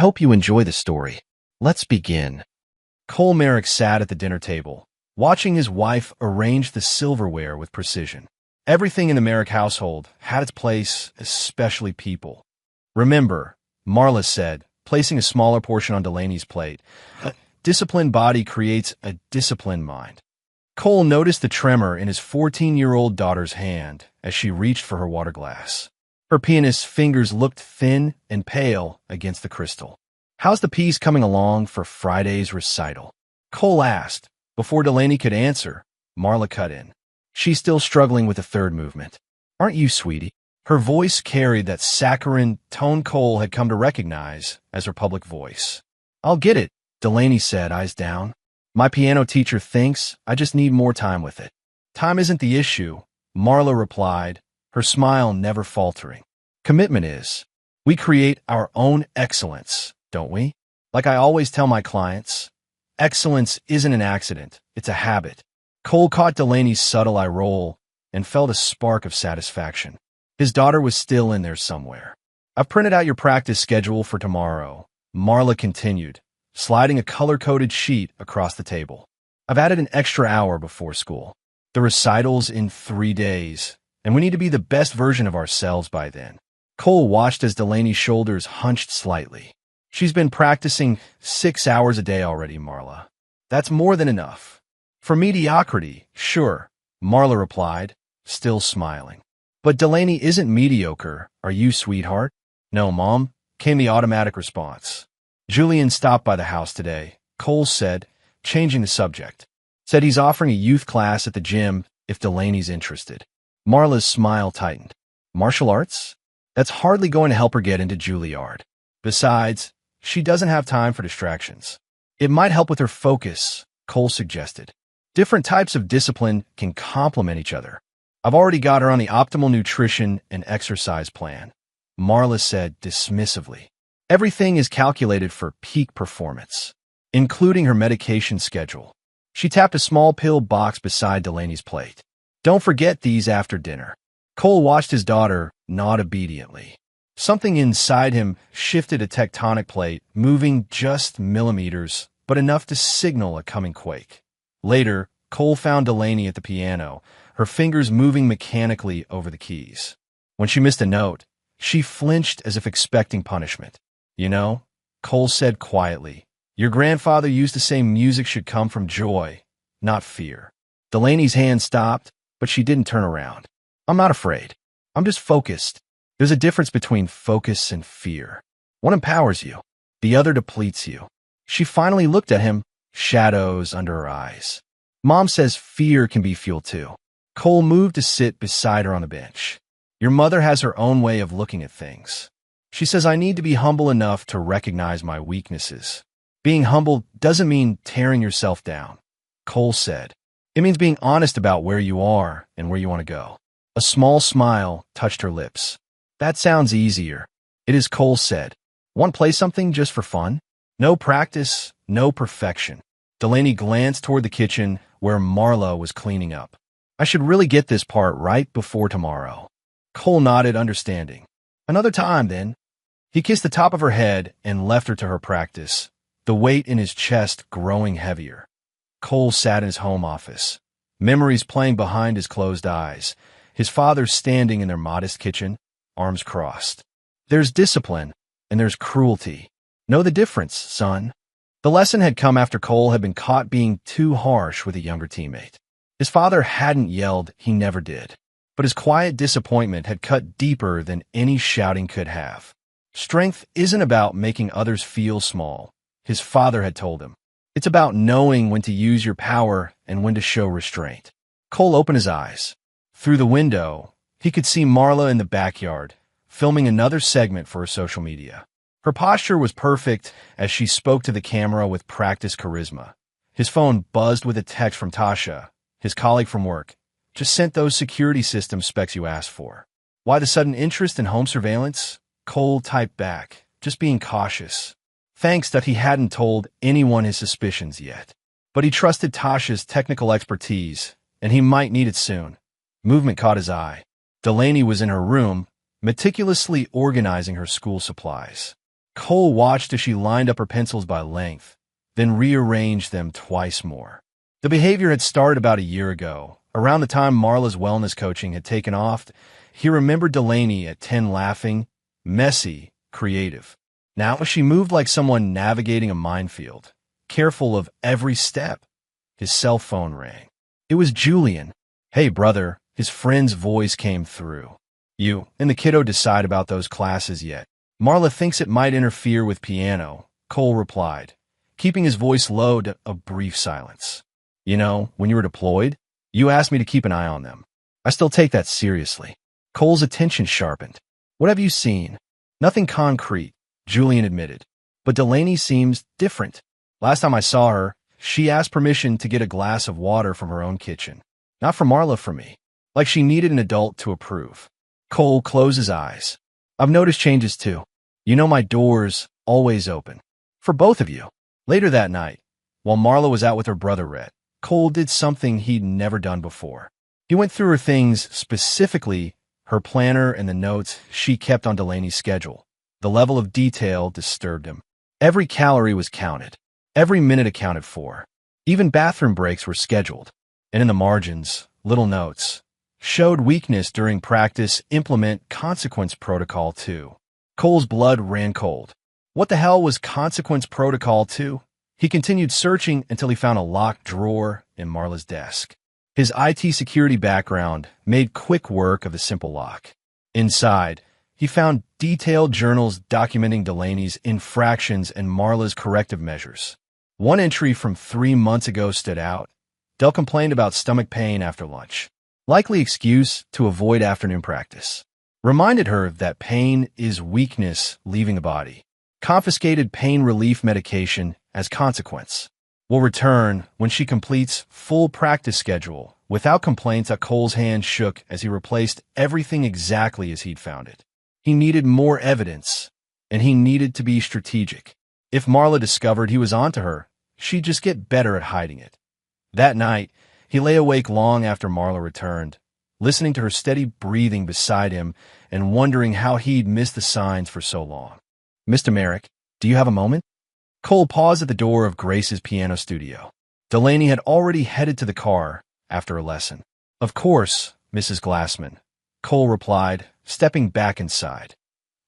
hope you enjoy the story. Let's begin. Cole Merrick sat at the dinner table, watching his wife arrange the silverware with precision. Everything in the Merrick household had its place, especially people. "Remember," Marla said, placing a smaller portion on Delaney's plate, "a disciplined body creates a disciplined mind." Cole noticed the tremor in his 14-year-old daughter's hand as she reached for her water glass. Her pianist's fingers looked thin and pale against the crystal. "How's the piece coming along for Friday's recital?" Cole asked. Before Delaney could answer, Marla cut in. "She's still struggling with the third movement. Aren't you, sweetie?" Her voice carried that saccharine tone Cole had come to recognize as her public voice. "I'll get it," Delaney said, eyes down. "My piano teacher thinks I just need more time with it." "Time isn't the issue," Marla replied, her smile never faltering. "Commitment is. We create our own excellence, don't we? Like I always tell my clients, excellence isn't an accident, it's a habit." Cole caught Delaney's subtle eye roll and felt a spark of satisfaction. His daughter was still in there somewhere. "I've printed out your practice schedule for tomorrow," Marla continued, sliding a color-coded sheet across the table. "I've added an extra hour before school. The recital's in 3 days, and we need to be the best version of ourselves by then." Cole watched as Delaney's shoulders hunched slightly. "She's been practicing 6 hours a day already, Marla. That's more than enough." "For mediocrity, sure," Marla replied, still smiling. "But Delaney isn't mediocre, are you, sweetheart?" "No, Mom," came the automatic response. "Julian stopped by the house today," Cole said, changing the subject. "Said he's offering a youth class at the gym if Delaney's interested." Marla's smile tightened. "Martial arts? That's hardly going to help her get into Juilliard. Besides, she doesn't have time for distractions." "It might help with her focus," Cole suggested. "Different types of discipline can complement each other. I've already got her on the optimal nutrition and exercise plan," Marla said dismissively. "Everything is calculated for peak performance, including her medication schedule." She tapped a small pill box beside Delaney's plate. "Don't forget these after dinner." Cole watched his daughter nod obediently. Something inside him shifted a tectonic plate, moving just millimeters, but enough to signal a coming quake. Later, Cole found Delaney at the piano, her fingers moving mechanically over the keys. When she missed a note, she flinched as if expecting punishment. "You know," Cole said quietly, "your grandfather used to say music should come from joy, not fear." Delaney's hand stopped, but she didn't turn around. "I'm not afraid. I'm just focused." There's a difference between focus and fear. One empowers you, the other depletes you. She finally looked at him, shadows under her eyes. "Mom says fear can be fuel too." Cole moved to sit beside her on the bench. "Your mother has her own way of looking at things. She says I need to be humble enough to recognize my weaknesses." "Being humble doesn't mean tearing yourself down," Cole said. "It means being honest about where you are and where you want to go." A small smile touched her lips. "That sounds easier." "It is," Cole said. "Want to play something just for fun? No practice, no perfection." Delaney glanced toward the kitchen where Marla was cleaning up. "I should really get this part right before tomorrow." Cole nodded, understanding. "Another time, then." He kissed the top of her head and left her to her practice, the weight in his chest growing heavier. Cole sat in his home office, memories playing behind his closed eyes, his father standing in their modest kitchen, arms crossed. "There's discipline, and there's cruelty. Know the difference, son." The lesson had come after Cole had been caught being too harsh with a younger teammate. His father hadn't yelled, he never did. But his quiet disappointment had cut deeper than any shouting could have. Strength isn't about making others feel small, his father had told him. It's about knowing when to use your power and when to show restraint. Cole opened his eyes. Through the window, he could see Marla in the backyard, filming another segment for her social media. Her posture was perfect as she spoke to the camera with practiced charisma. His phone buzzed with a text from Tasha, his colleague from work. "Just sent those security system specs you asked for." "Why the sudden interest in home surveillance?" Cole typed back, just being cautious. Thanks that he hadn't told anyone his suspicions yet. But he trusted Tasha's technical expertise, and he might need it soon. Movement caught his eye. Delaney was in her room, meticulously organizing her school supplies. Cole watched as she lined up her pencils by length, then rearranged them twice more. The behavior had started about a year ago. Around the time Marla's wellness coaching had taken off, he remembered Delaney at 10 laughing, messy, creative. Now she moved like someone navigating a minefield, careful of every step. His cell phone rang. It was Julian. "Hey, brother," his friend's voice came through. "You and the kiddo decide about those classes yet?" "Marla thinks it might interfere with piano," Cole replied, keeping his voice low to a brief silence. "You know, when you were deployed, you asked me to keep an eye on them. I still take that seriously." Cole's attention sharpened. "What have you seen?" "Nothing concrete," Julian admitted. "But Delaney seems different. Last time I saw her, she asked permission to get a glass of water from her own kitchen. Not for Marla, for me. Like she needed an adult to approve." Cole closed his eyes. "I've noticed changes too. You know, my door's always open. For both of you." Later that night, while Marla was out with her brother Rhett, Cole did something he'd never done before. He went through her things, specifically her planner and the notes she kept on Delaney's schedule. The level of detail disturbed him. Every calorie was counted. Every minute accounted for. Even bathroom breaks were scheduled. And in the margins, little notes. "Showed weakness during practice, implement consequence protocol 2. Cole's blood ran cold. What the hell was consequence protocol 2? He continued searching until he found a locked drawer in Marla's desk. His IT security background made quick work of the simple lock. Inside, he found detailed journals documenting Delaney's infractions and Marla's corrective measures. One entry from 3 months ago stood out. Dell complained about stomach pain after lunch. Likely excuse to avoid afternoon practice. Reminded her that pain is weakness leaving the body. Confiscated pain relief medication as consequence. Will return when she completes full practice schedule. Without complaints, Cole's hand shook as he replaced everything exactly as he'd found it. He needed more evidence, and he needed to be strategic. If Marla discovered he was onto her, she'd just get better at hiding it. That night, he lay awake long after Marla returned, listening to her steady breathing beside him and wondering how he'd missed the signs for so long. "Mr. Merrick, do you have a moment?" Cole paused at the door of Grace's piano studio. Delaney had already headed to the car after a lesson. "Of course, Mrs. Glassman," Cole replied, stepping back inside.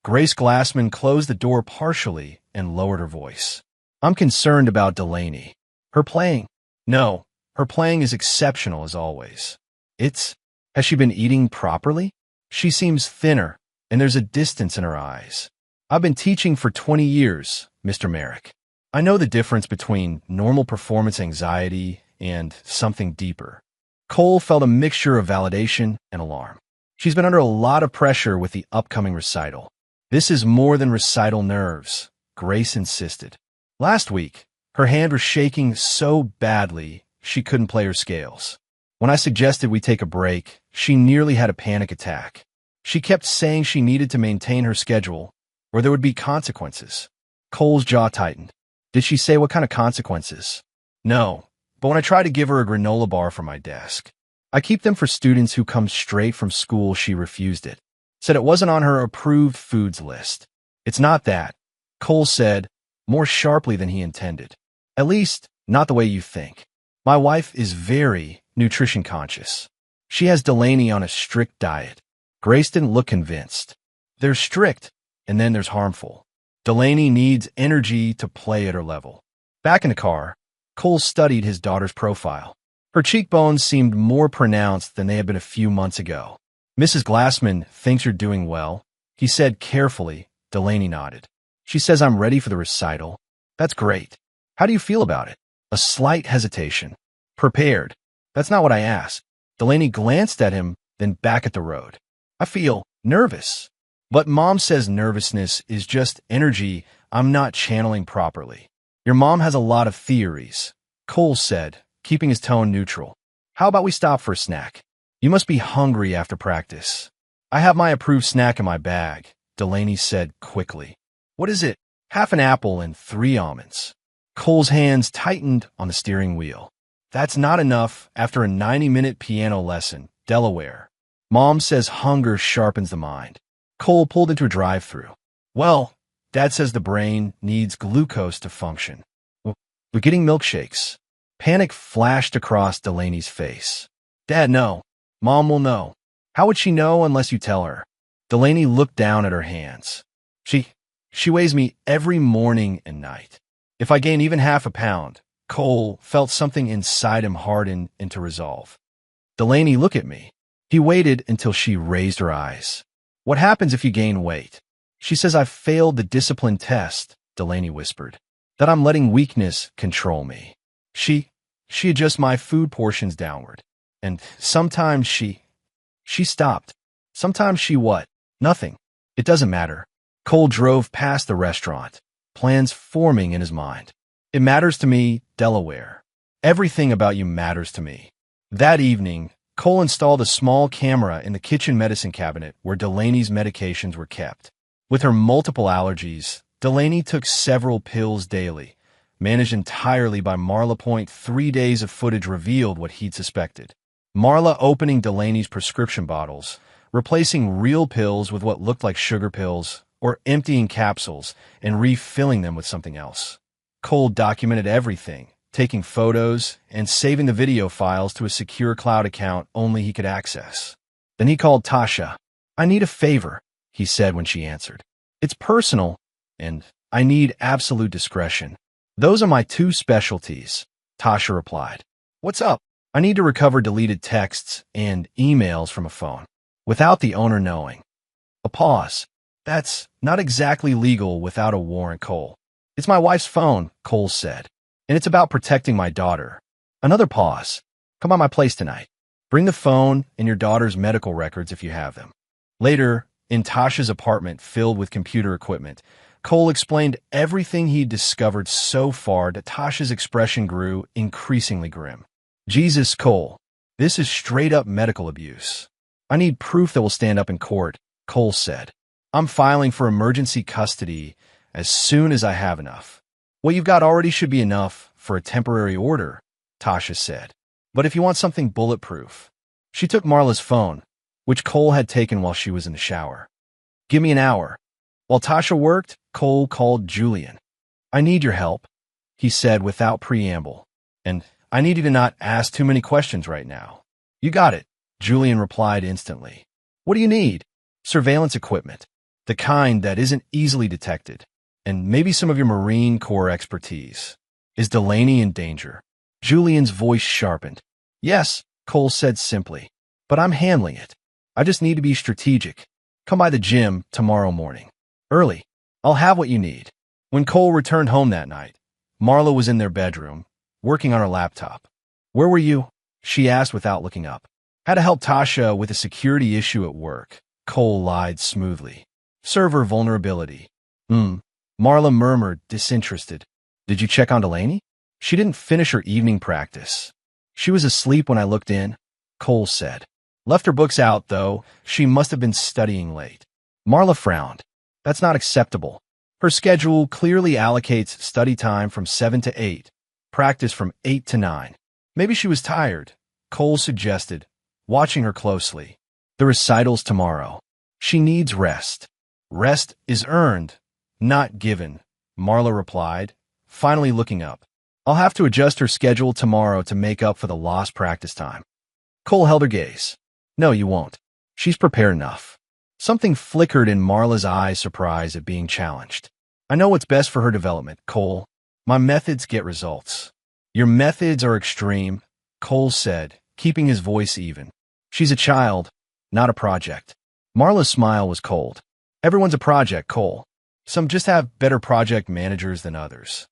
Grace Glassman closed the door partially and lowered her voice. "I'm concerned about Delaney. Her playing." "No, her playing is exceptional as always. Has she been eating properly? She seems thinner, and there's a distance in her eyes. I've been teaching for 20 years, Mr. Merrick. I know the difference between normal performance anxiety and something deeper." Cole felt a mixture of validation and alarm. "She's been under a lot of pressure with the upcoming recital." "This is more than recital nerves," Grace insisted. "Last week, her hand was shaking so badly she couldn't play her scales. When I suggested we take a break, she nearly had a panic attack. She kept saying she needed to maintain her schedule, or there would be consequences." Cole's jaw tightened. "Did she say what kind of consequences?" "No, but when I tried to give her a granola bar from my desk. I keep them for students who come straight from school, she refused it. Said it wasn't on her approved foods list." "It's not that," Cole said, more sharply than he intended. "At least, not the way you think. My wife is very nutrition conscious. She has Delaney on a strict diet." Grace didn't look convinced. "There's strict, and then there's harmful. Delaney needs energy to play at her level." Back in the car, Cole studied his daughter's profile. Her cheekbones seemed more pronounced than they had been a few months ago. "Mrs. Glassman thinks you're doing well," he said carefully. Delaney nodded. "She says I'm ready for the recital." "That's great. How do you feel about it?" A slight hesitation. "Prepared." "That's not what I asked." Delaney glanced at him, then back at the road. "I feel nervous. But Mom says nervousness is just energy I'm not channeling properly." "Your mom has a lot of theories," Cole said, keeping his tone neutral. "How about we stop for a snack? You must be hungry after practice." "I have my approved snack in my bag," Delaney said quickly. "What is it?" "Half an apple and 3 almonds." Cole's hands tightened on the steering wheel. "That's not enough after a 90-minute piano lesson, Delaware. Mom says hunger sharpens the mind." Cole pulled into a drive-thru. "Well, Dad says the brain needs glucose to function. We're getting milkshakes. Panic flashed across Delaney's face. Dad, no. Mom will know. How would she know unless you tell her? Delaney looked down at her hands. She weighs me every morning and night. If I gain even half a pound, Cole felt something inside him harden into resolve. Delaney, look at me. He waited until she raised her eyes. What happens if you gain weight? She says I've failed the discipline test, Delaney whispered. That I'm letting weakness control me. She adjusts my food portions downward. And sometimes she stopped. Sometimes she what? Nothing. It doesn't matter. Cole drove past the restaurant, plans forming in his mind. It matters to me, Delaware. Everything about you matters to me. That evening, Cole installed a small camera in the kitchen medicine cabinet where Delaney's medications were kept. With her multiple allergies, Delaney took several pills daily, managed entirely by Marla. 3 days of footage revealed what he'd suspected. Marla opening Delaney's prescription bottles, replacing real pills with what looked like sugar pills, or emptying capsules and refilling them with something else. Cole documented everything, taking photos and saving the video files to a secure cloud account only he could access. Then he called Tasha. I need a favor, he said when she answered. It's personal, and I need absolute discretion. Those are my two specialties, Tasha replied. What's up? I need to recover deleted texts and emails from a phone, without the owner knowing. A pause. That's not exactly legal without a warrant, Cole. It's my wife's phone, Cole said, and it's about protecting my daughter. Another pause. Come by my place tonight. Bring the phone and your daughter's medical records if you have them. Later, in Tasha's apartment filled with computer equipment, Cole explained everything he'd discovered so far that Tasha's expression grew increasingly grim. Jesus, Cole, this is straight-up medical abuse. I need proof that will stand up in court, Cole said. I'm filing for emergency custody as soon as I have enough. What you've got already should be enough for a temporary order, Tasha said. But if you want something bulletproof. She took Marla's phone, which Cole had taken while she was in the shower. Give me an hour. While Tasha worked, Cole called Julian. I need your help, he said without preamble. And I need you to not ask too many questions right now. You got it, Julian replied instantly. What do you need? Surveillance equipment. The kind that isn't easily detected. And maybe some of your Marine Corps expertise. Is Delaney in danger? Julian's voice sharpened. Yes, Cole said simply. But I'm handling it. I just need to be strategic. Come by the gym tomorrow morning. Early. I'll have what you need. When Cole returned home that night, Marla was in their bedroom, working on her laptop. Where were you? She asked without looking up. Had to help Tasha with a security issue at work. Cole lied smoothly. Server vulnerability. Marla murmured, disinterested. Did you check on Delaney? She didn't finish her evening practice. She was asleep when I looked in, Cole said. Left her books out, though. She must have been studying late. Marla frowned. That's not acceptable. Her schedule clearly allocates study time from 7 to 8, practice from 8 to 9. Maybe she was tired, Cole suggested, watching her closely. The recital's tomorrow. She needs rest. Rest is earned, not given, Marla replied, finally looking up. I'll have to adjust her schedule tomorrow to make up for the lost practice time. Cole held her gaze. No, you won't. She's prepared enough. Something flickered in Marla's eyes, surprise at being challenged. I know what's best for her development, Cole. My methods get results. Your methods are extreme, Cole said, keeping his voice even. She's a child, not a project. Marla's smile was cold. Everyone's a project, Cole. Some just have better project managers than others.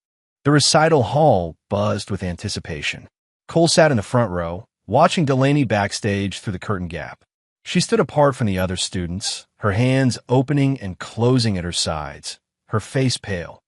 The recital hall buzzed with anticipation. Cole sat in the front row, watching Delaney backstage through the curtain gap. She stood apart from the other students, her hands opening and closing at her sides, her face pale.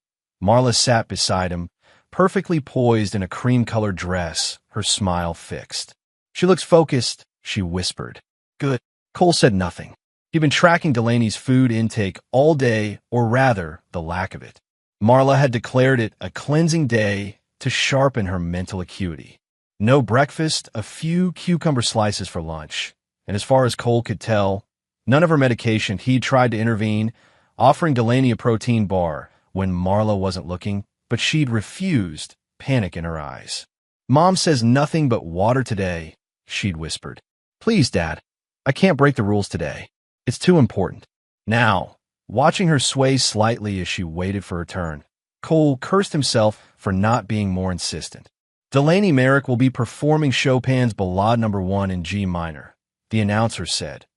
Marla sat beside him, perfectly poised in a cream-colored dress, her smile fixed. She looks focused, she whispered. Good. Cole said nothing. He'd been tracking Delaney's food intake all day, or rather, the lack of it. Marla had declared it a cleansing day to sharpen her mental acuity. No breakfast, a few cucumber slices for lunch. And as far as Cole could tell, none of her medication he'd tried to intervene, offering Delaney a protein bar when Marla wasn't looking, but she'd refused, panic in her eyes. "Mom says nothing but water today," she'd whispered. "Please, Dad, I can't break the rules today. It's too important." Now, watching her sway slightly as she waited for her turn, Cole cursed himself for not being more insistent. "Delaney Merrick will be performing Chopin's Ballade No. 1 in G minor," the announcer said.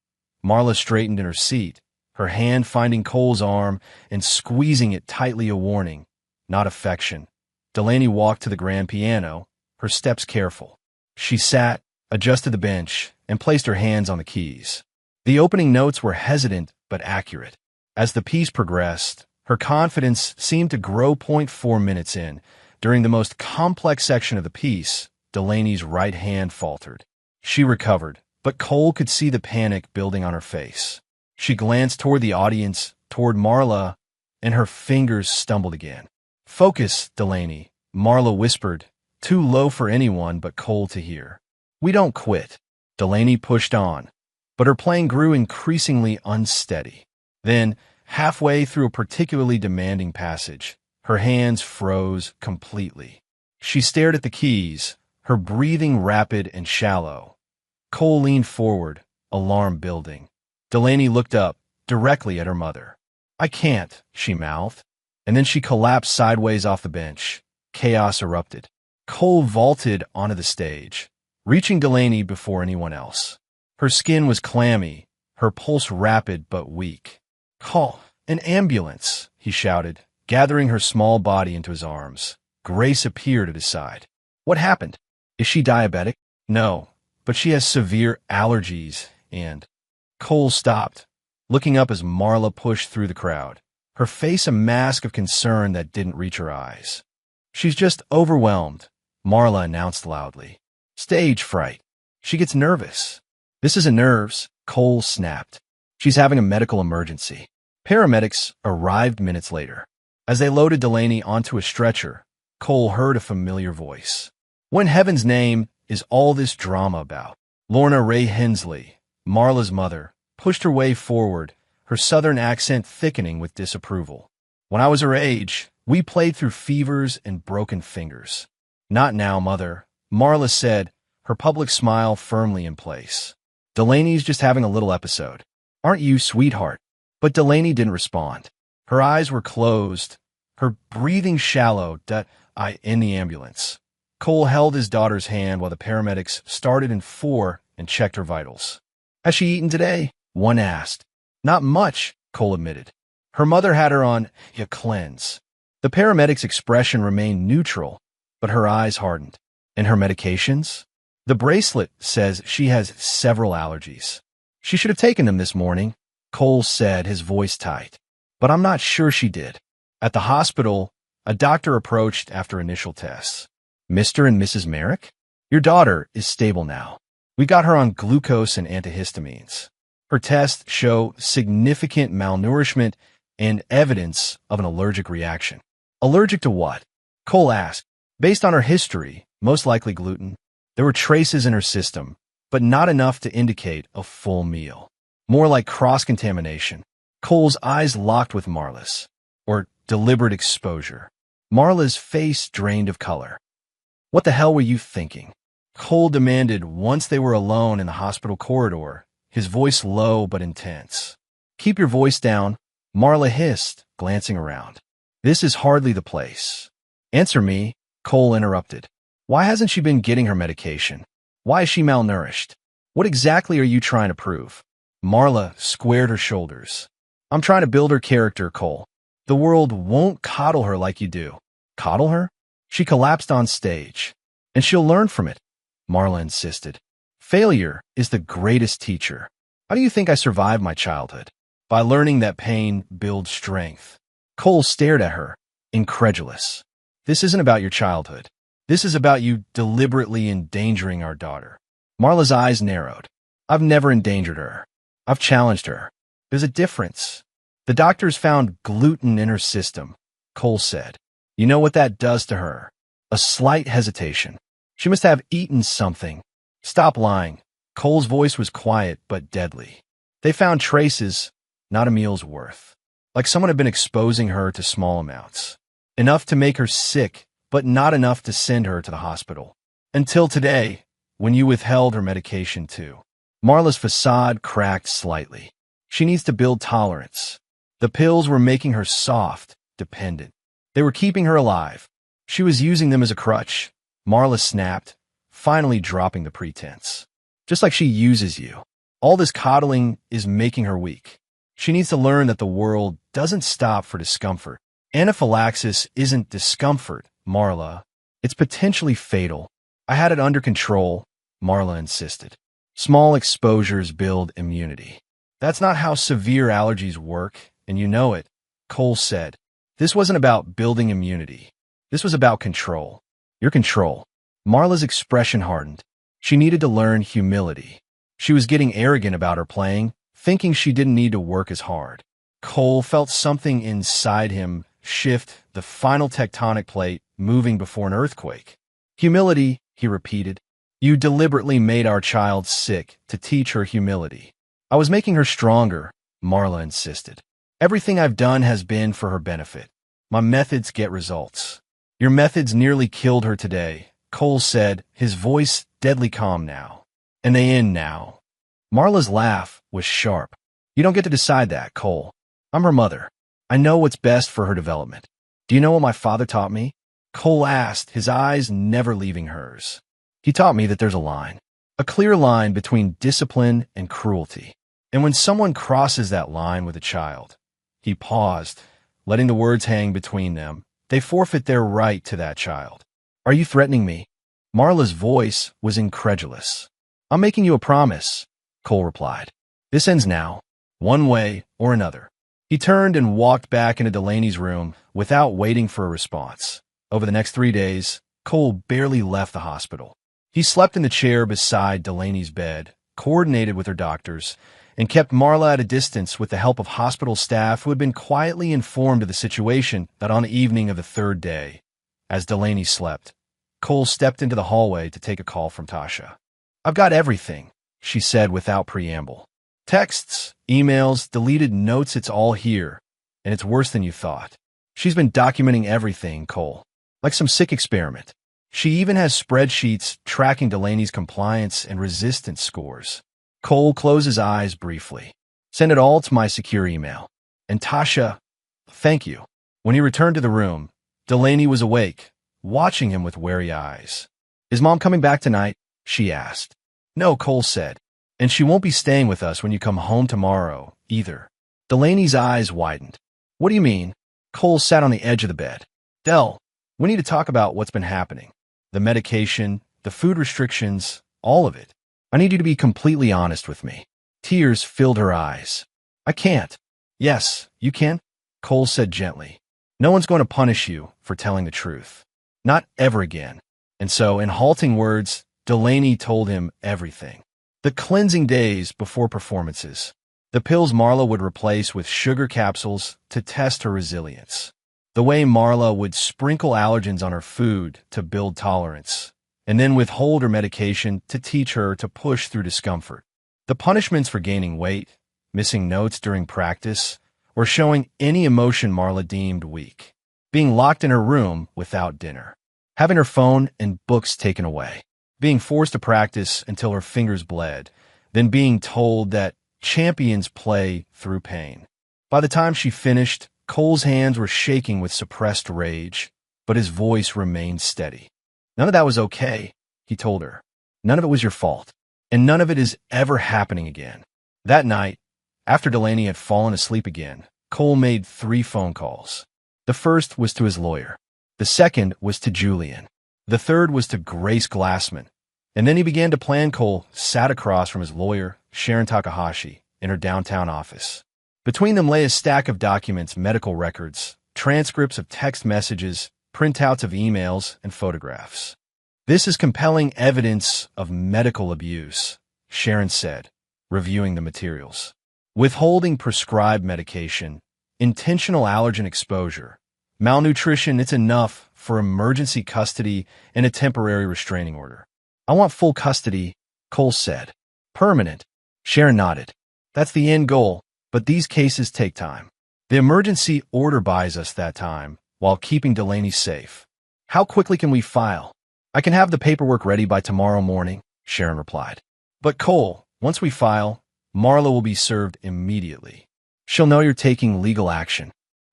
Marla straightened in her seat, her hand finding Cole's arm and squeezing it tightly, a warning, not affection. Delaney walked to the grand piano, her steps careful. She sat, adjusted the bench, and placed her hands on the keys. The opening notes were hesitant but accurate. As the piece progressed, her confidence seemed to grow. 4 minutes in, during the most complex section of the piece, Delaney's right hand faltered. She recovered, but Cole could see the panic building on her face. She glanced toward the audience, toward Marla, and her fingers stumbled again. "Focus, Delaney," Marla whispered, too low for anyone but Cole to hear. "We don't quit." Delaney pushed on, but her playing grew increasingly unsteady. Then, halfway through a particularly demanding passage, her hands froze completely. She stared at the keys, her breathing rapid and shallow. Cole leaned forward, alarm building. Delaney looked up, directly at her mother. "I can't," she mouthed, and then she collapsed sideways off the bench. Chaos erupted. Cole vaulted onto the stage, reaching Delaney before anyone else. Her skin was clammy, her pulse rapid but weak. "Call an ambulance," he shouted, gathering her small body into his arms. Grace appeared at his side. "What happened? Is she diabetic?" "No, but she has severe allergies and—" Cole stopped, looking up as Marla pushed through the crowd, her face a mask of concern that didn't reach her eyes. "She's just overwhelmed," Marla announced loudly. "Stage fright. She gets nervous." "This isn't nerves," Cole snapped. "She's having a medical emergency." Paramedics arrived minutes later. As they loaded Delaney onto a stretcher, Cole heard a familiar voice. "What in heaven's name is all this drama about?" Lorna Ray Hensley, Marla's mother, pushed her way forward, her southern accent thickening with disapproval. "When I was her age, we played through fevers and broken fingers." "Not now, Mother," Marla said, her public smile firmly in place. "Delaney's just having a little episode. Aren't you, sweetheart?" But Delaney didn't respond. Her eyes were closed, her breathing shallow. In the ambulance. Cole held his daughter's hand while the paramedics started in 4 and checked her vitals. "Has she eaten today?" one asked. "Not much," Cole admitted. Her mother had her on a cleanse. The paramedic's expression remained neutral, but her eyes hardened. "And her medications?" "The bracelet says she has several allergies. She should have taken them this morning," Cole said, his voice tight. "But I'm not sure she did." At the hospital, a doctor approached after initial tests. "Mr. and Mrs. Merrick? Your daughter is stable now. We got her on glucose and antihistamines. Her tests show significant malnourishment and evidence of an allergic reaction." "Allergic to what?" Cole asked. "Based on her history, most likely gluten. There were traces in her system, but not enough to indicate a full meal. More like cross-contamination." Cole's eyes locked with Marla's. "Or deliberate exposure." Marla's face drained of color. "What the hell were you thinking?" Cole demanded once they were alone in the hospital corridor, his voice low but intense. "Keep your voice down," Marla hissed, glancing around. "This is hardly the place." "Answer me," Cole interrupted. "Why hasn't she been getting her medication? Why is she malnourished? What exactly are you trying to prove?" Marla squared her shoulders. "I'm trying to build her character, Cole. The world won't coddle her like you do." "Coddle her?" She collapsed on stage. "And she'll learn from it," Marla insisted. "Failure is the greatest teacher. How do you think I survived my childhood? By learning that pain builds strength." Cole stared at her, incredulous. "This isn't about your childhood. This is about you deliberately endangering our daughter." Marla's eyes narrowed. "I've never endangered her. I've challenged her. There's a difference." "The doctors found gluten in her system," Cole said. "You know what that does to her?" A slight hesitation. "She must have eaten something." "Stop lying." Cole's voice was quiet but deadly. "They found traces, not a meal's worth." like someone had been exposing her to small amounts. Enough to make her sick, but not enough to send her to the hospital. Until today, when you withheld her medication too. Marla's facade cracked slightly. She needs to build tolerance. The pills were making her soft, dependent. They were keeping her alive. She was using them as a crutch. Marla snapped, finally dropping the pretense. Just like she uses you. All this coddling is making her weak. She needs to learn that the world doesn't stop for discomfort. Anaphylaxis isn't discomfort, Marla. It's potentially fatal. I had it under control, Marla insisted. Small exposures build immunity. That's not how severe allergies work, and you know it, Cole said. This wasn't about building immunity. This was about control. Your control. Marla's expression hardened. She needed to learn humility. She was getting arrogant about her playing, thinking she didn't need to work as hard. Cole felt something inside him shift, the final tectonic plate moving before an earthquake. Humility, he repeated. You deliberately made our child sick to teach her humility. I was making her stronger, Marla insisted. Everything I've done has been for her benefit. My methods get results. Your methods nearly killed her today, Cole said, his voice deadly calm now. And they end now. Marla's laugh was sharp. You don't get to decide that, Cole. I'm her mother. I know what's best for her development. Do you know what my father taught me? Cole asked, his eyes never leaving hers. He taught me that there's a line. A clear line between discipline and cruelty. And when someone crosses that line with a child, he paused, letting the words hang between them. They forfeit their right to that child. Are you threatening me? Marla's voice was incredulous. I'm making you a promise, Cole replied. This ends now, one way or another. He turned and walked back into Delaney's room without waiting for a response. Over the next 3 days, Cole barely left the hospital. He slept in the chair beside Delaney's bed, coordinated with her doctors, and kept Marla at a distance with the help of hospital staff who had been quietly informed of the situation that on the evening of the 3rd day. As Delaney slept, Cole stepped into the hallway to take a call from Tasha. I've got everything, she said without preamble. Texts, emails, deleted notes, it's all here, and it's worse than you thought. She's been documenting everything, Cole, like some sick experiment. She even has spreadsheets tracking Delaney's compliance and resistance scores. Cole closed his eyes briefly. Send it all to my secure email. And Tasha, thank you. When he returned to the room, Delaney was awake, watching him with wary eyes. Is Mom coming back tonight? She asked. No, Cole said. And she won't be staying with us when you come home tomorrow, either. Delaney's eyes widened. What do you mean? Cole sat on the edge of the bed. Del, we need to talk about what's been happening. The medication, the food restrictions, all of it. I need you to be completely honest with me. Tears filled her eyes. I can't. Yes, you can, Cole said gently. No one's going to punish you for telling the truth. Not ever again. And so, in halting words, Delaney told him everything. The cleansing days before performances. The pills Marla would replace with sugar capsules to test her resilience. The way Marla would sprinkle allergens on her food to build tolerance, and then withhold her medication to teach her to push through discomfort. The punishments for gaining weight, missing notes during practice, or showing any emotion Marla deemed weak. Being locked in her room without dinner. Having her phone and books taken away. Being forced to practice until her fingers bled, then being told that champions play through pain. By the time she finished, Cole's hands were shaking with suppressed rage, but his voice remained steady. None of that was okay, he told her. None of it was your fault, and none of it is ever happening again. That night, after Delaney had fallen asleep again, Cole made 3 phone calls. The first was to his lawyer. The second was to Julian. The third was to Grace Glassman. And then he began to plan. Cole sat across from his lawyer, Sharon Takahashi, in her downtown office. Between them lay a stack of documents, medical records, transcripts of text messages, printouts of emails, and photographs. This is compelling evidence of medical abuse, Sharon said, reviewing the materials. Withholding prescribed medication, intentional allergen exposure, malnutrition, it's enough for emergency custody and a temporary restraining order. I want full custody, Cole said. Permanent. Sharon nodded. That's the end goal, but these cases take time. The emergency order buys us that time, while keeping Delaney safe. How quickly can we file? I can have the paperwork ready by tomorrow morning, Sharon replied. But Cole, once we file, Marla will be served immediately. She'll know you're taking legal action.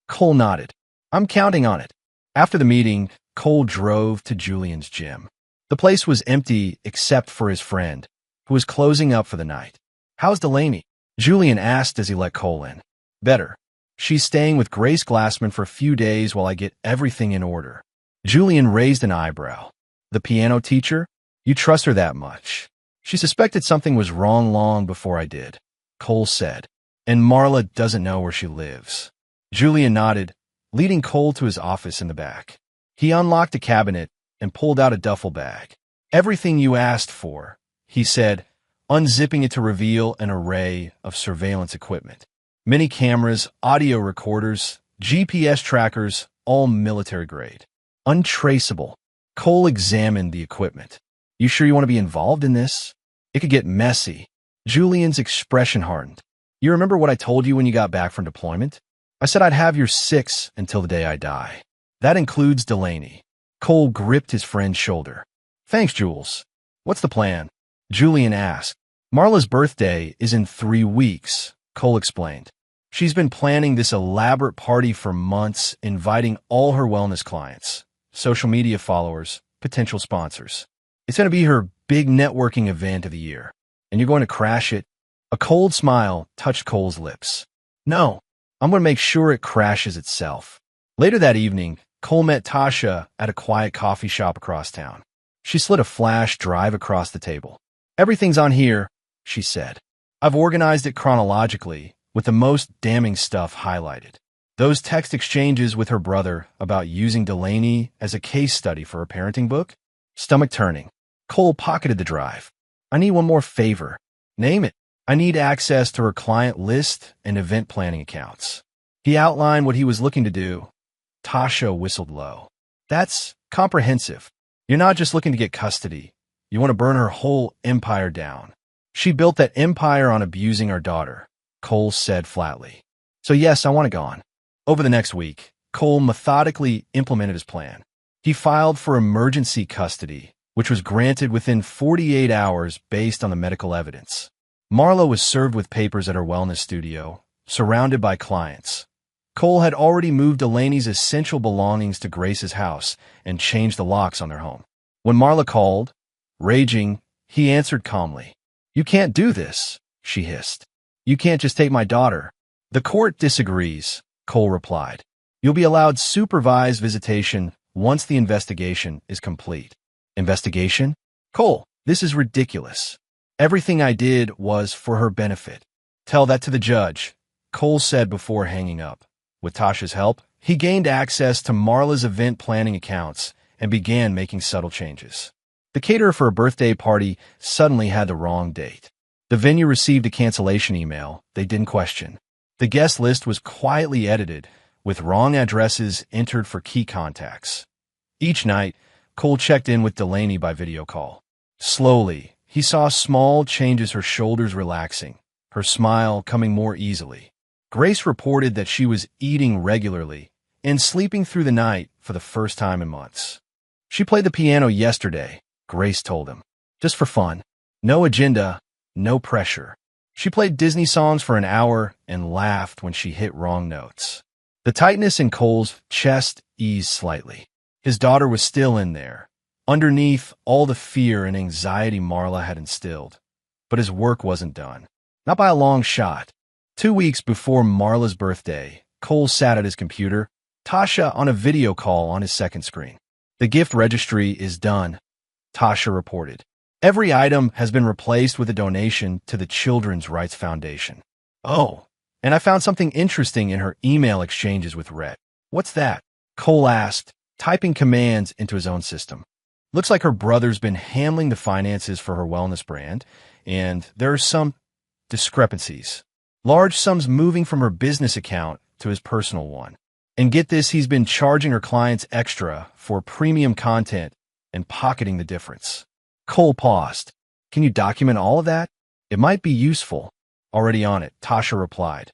Cole nodded. I'm counting on it. After the meeting, Cole drove to Julian's gym. The place was empty except for his friend, who was closing up for the night. How's Delaney? Julian asked as he let Cole in. Better. She's staying with Grace Glassman for a few days while I get everything in order. Julian raised an eyebrow. The piano teacher? You trust her that much? She suspected something was wrong long before I did, Cole said. And Marla doesn't know where she lives. Julian nodded, leading Cole to his office in the back. He unlocked a cabinet and pulled out a duffel bag. Everything you asked for, he said, unzipping it to reveal an array of surveillance equipment. Many cameras, audio recorders, GPS trackers, all military grade. Untraceable. Cole examined the equipment. You sure you want to be involved in this? It could get messy. Julian's expression hardened. You remember what I told you when you got back from deployment? I said I'd have your 6 until the day I die. That includes Delaney. Cole gripped his friend's shoulder. Thanks, Jules. What's the plan? Julian asked. Marla's birthday is in 3 weeks, Cole explained. She's been planning this elaborate party for months, inviting all her wellness clients, social media followers, potential sponsors. It's going to be her big networking event of the year, and you're going to crash it. A cold smile touched Cole's lips. No, I'm going to make sure it crashes itself. Later that evening, Cole met Tasha at a quiet coffee shop across town. She slid a flash drive across the table. Everything's on here, she said. I've organized it chronologically, with the most damning stuff highlighted. Those text exchanges with her brother about using Delaney as a case study for her parenting book? Stomach turning. Cole pocketed the drive. I need one more favor. Name it. I need access to her client list and event planning accounts. He outlined what he was looking to do. Tasha whistled low. That's comprehensive. You're not just looking to get custody. You want to burn her whole empire down. She built that empire on abusing our daughter, Cole said flatly. So yes, I want it gone. Over the next week, Cole methodically implemented his plan. He filed for emergency custody, which was granted within 48 hours based on the medical evidence. Marla was served with papers at her wellness studio, surrounded by clients. Cole had already moved Delaney's essential belongings to Grace's house and changed the locks on their home. When Marla called, raging, he answered calmly. You can't do this, she hissed. You can't just take my daughter. The court disagrees, Cole replied. You'll be allowed supervised visitation once the investigation is complete. Investigation? Cole, this is ridiculous. Everything I did was for her benefit. Tell that to the judge, Cole said before hanging up. With Tasha's help, he gained access to Marla's event planning accounts and began making subtle changes. The caterer for a birthday party suddenly had the wrong date. The venue received a cancellation email they didn't question. The guest list was quietly edited, with wrong addresses entered for key contacts. Each night, Cole checked in with Delaney by video call. Slowly, he saw small changes, her shoulders relaxing, her smile coming more easily. Grace reported that she was eating regularly and sleeping through the night for the first time in months. She played the piano yesterday, Grace told him. Just for fun. No agenda, no pressure. She played Disney songs for an hour and laughed when she hit wrong notes. The tightness in Cole's chest eased slightly. His daughter was still in there, underneath all the fear and anxiety Marla had instilled. But his work wasn't done. Not by a long shot. 2 weeks before Marla's birthday, Cole sat at his computer, Tasha on a video call on his second screen. The gift registry is done, Tasha reported. Every item has been replaced with a donation to the Children's Rights Foundation. Oh, and I found something interesting in her email exchanges with Rhett. What's that? Cole asked, typing commands into his own system. Looks like her brother's been handling the finances for her wellness brand, and there are some discrepancies. Large sums moving from her business account to his personal one. And get this, he's been charging her clients extra for premium content and pocketing the difference. Cole paused. Can you document all of that? It might be useful. Already on it, Tasha replied.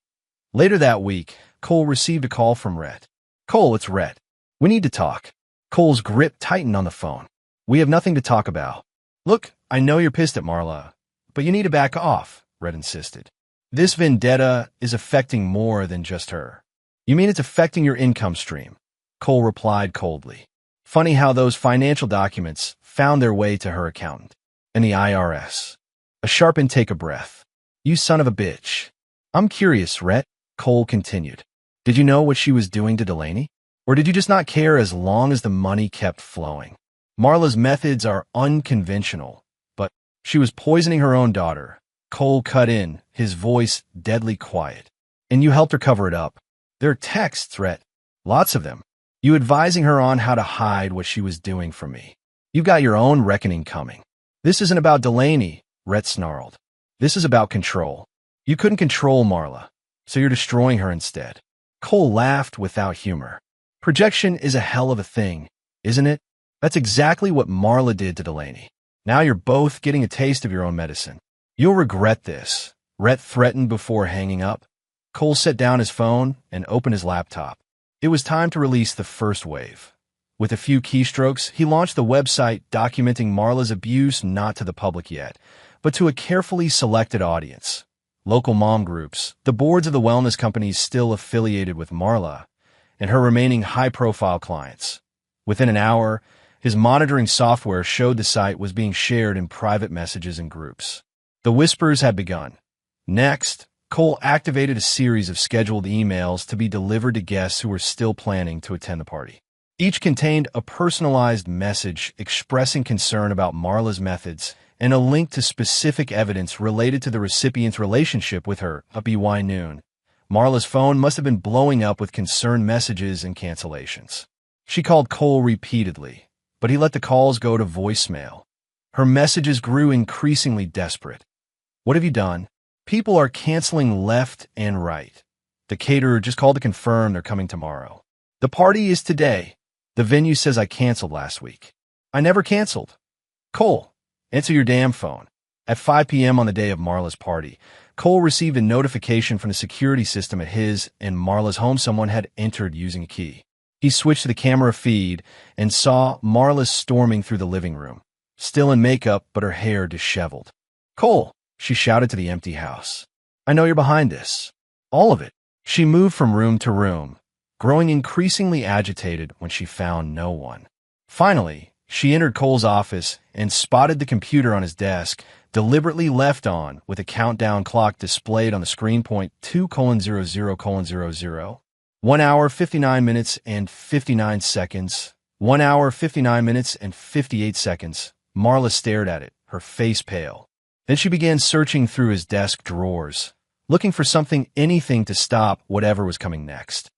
Later that week, Cole received a call from Rhett. "Cole, it's Rhett. We need to talk." Cole's grip tightened on the phone. "We have nothing to talk about." "Look, I know you're pissed at Marla, but you need to back off," Rhett insisted. "This vendetta is affecting more than just her." "You mean it's affecting your income stream?" Cole replied coldly. "Funny how those financial documents found their way to her accountant and the IRS." A sharp intake of breath. "You son of a bitch." "I'm curious, Rhett," Cole continued. "Did you know what she was doing to Delaney? Or did you just not care as long as the money kept flowing? Marla's methods are unconventional, but she was poisoning her own daughter." Cole cut in, his voice deadly quiet. "And you helped her cover it up." "There are texts, Rhett. Lots of them. You advising her on how to hide what she was doing from me. You've got your own reckoning coming." "This isn't about Delaney," Rhett snarled. "This is about control. You couldn't control Marla, so you're destroying her instead." Cole laughed without humor. "Projection is a hell of a thing, isn't it? That's exactly what Marla did to Delaney. Now you're both getting a taste of your own medicine. You'll regret this," Rhett threatened before hanging up. Cole set down his phone and opened his laptop. It was time to release the first wave. With a few keystrokes, he launched the website documenting Marla's abuse not to the public yet, but to a carefully selected audience. Local mom groups, the boards of the wellness companies still affiliated with Marla, and her remaining high-profile clients. Within an hour, his monitoring software showed the site was being shared in private messages and groups. The whispers had begun. Next, Cole activated a series of scheduled emails to be delivered to guests who were still planning to attend the party. Each contained a personalized message expressing concern about Marla's methods and a link to specific evidence related to the recipient's relationship with her, a BY noon. Marla's phone must have been blowing up with concerned messages and cancellations. She called Cole repeatedly, but he let the calls go to voicemail. Her messages grew increasingly desperate. "What have you done? People are canceling left and right. The caterer just called to confirm they're coming tomorrow. The party is today. The venue says I canceled last week. I never canceled." "Cole, answer your damn phone." At 5 p.m. on the day of Marla's party, Cole received a notification from the security system at his and Marla's home someone had entered using a key. He switched to the camera feed and saw Marla storming through the living room, still in makeup but her hair disheveled. "Cole," she shouted to the empty house. "I know you're behind this. All of it." She moved from room to room, growing increasingly agitated when she found no one. Finally, she entered Cole's office and spotted the computer on his desk, deliberately left on with a countdown clock displayed on the screen point 2:00:00. 1 hour, 59 minutes, and 59 seconds. 1 hour, 59 minutes, and 58 seconds. Marla stared at it, her face pale. Then she began searching through his desk drawers, looking for anything to stop whatever was coming next.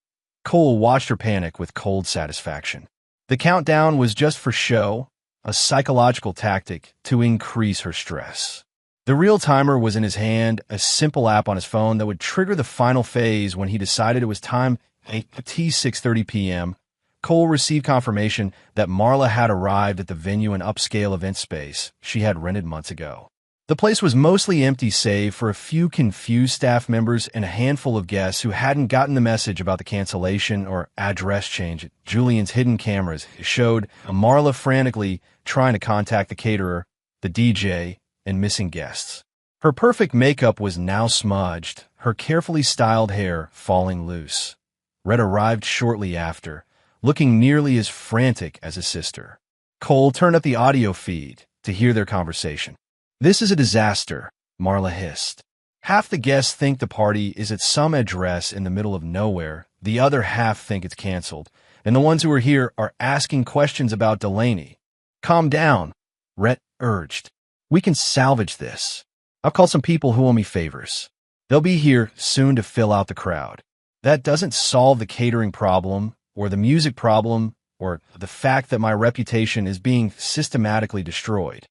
Cole watched her panic with cold satisfaction. The countdown was just for show, a psychological tactic to increase her stress. The real timer was in his hand, a simple app on his phone that would trigger the final phase when he decided it was time at 6:30 p.m. Cole received confirmation that Marla had arrived at the venue and upscale event space she had rented months ago. The place was mostly empty save for a few confused staff members and a handful of guests who hadn't gotten the message about the cancellation or address change. Julian's hidden cameras showed Marla frantically trying to contact the caterer, the DJ, and missing guests. Her perfect makeup was now smudged, her carefully styled hair falling loose. Red arrived shortly after, looking nearly as frantic as his sister. Cole turned up the audio feed to hear their conversation. "This is a disaster," Marla hissed. "Half the guests think the party is at some address in the middle of nowhere, the other half think it's canceled, and the ones who are here are asking questions about Delaney." "Calm down," Rhett urged. "We can salvage this. I'll call some people who owe me favors. They'll be here soon to fill out the crowd. That doesn't solve the catering problem, or the music problem, or the fact that my reputation is being systematically destroyed."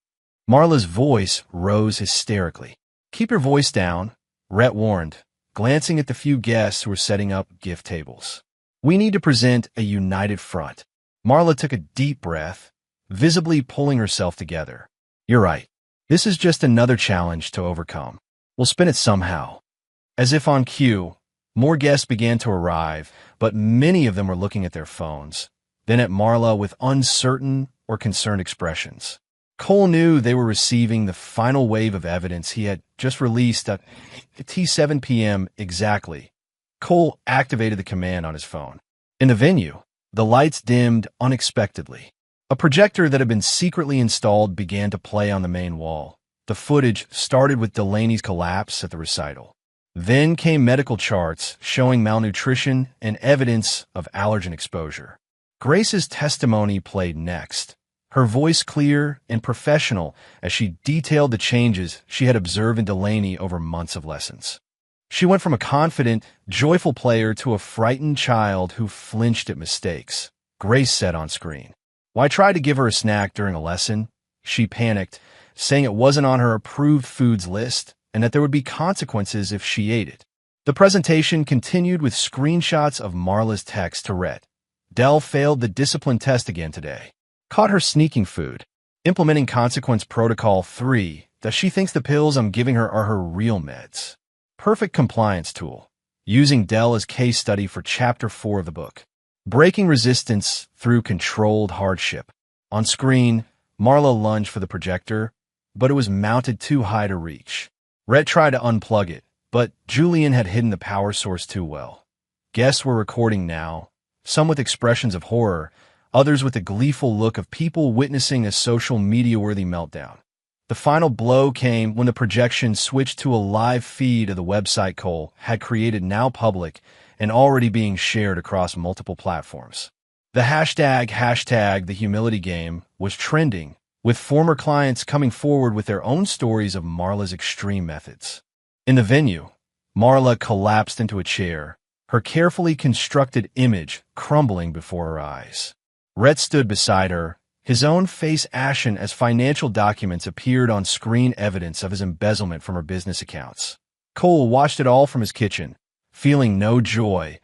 Marla's voice rose hysterically. "Keep your voice down," Rhett warned, glancing at the few guests who were setting up gift tables. "We need to present a united front." Marla took a deep breath, visibly pulling herself together. "You're right. This is just another challenge to overcome. We'll spin it somehow." As if on cue, More guests began to arrive, but many of them were looking at their phones, then at Marla with uncertain or concerned expressions. Cole knew they were receiving the final wave of evidence he had just released at 7 p.m. exactly. Cole activated the command on his phone. In the venue, the lights dimmed unexpectedly. A projector that had been secretly installed began to play on the main wall. The footage started with Delaney's collapse at the recital. Then came medical charts showing malnutrition and evidence of allergen exposure. Grace's testimony played next, her voice clear and professional as she detailed the changes she had observed in Delaney over months of lessons. She went from a confident, joyful player to a frightened child who flinched at mistakes. Grace said on screen. "Why try to give her a snack during a lesson?" She panicked, saying it wasn't on her approved foods list and that there would be consequences if she ate it. The presentation continued with screenshots of Marla's text to Rhett. Dell failed the discipline test again today. Caught her sneaking food. Implementing consequence protocol 3, that she thinks the pills I'm giving her are her real meds. Perfect compliance tool. Using Dell as case study for chapter 4 of the book. Breaking resistance through controlled hardship. On screen, Marla lunged for the projector, but it was mounted too high to reach. Rhett tried to unplug it, but Julian had hidden the power source too well. Guests were recording now, some with expressions of horror, others with the gleeful look of people witnessing a social media-worthy meltdown. The final blow came when the projection switched to a live feed of the website Cole had created, now public and already being shared across multiple platforms. The hashtag the humility game was trending, with former clients coming forward with their own stories of Marla's extreme methods. In the venue, Marla collapsed into a chair, her carefully constructed image crumbling before her eyes. Rhett stood beside her, his own face ashen as financial documents appeared on screen, evidence of his embezzlement from her business accounts. Cole watched it all from his kitchen, feeling no joy,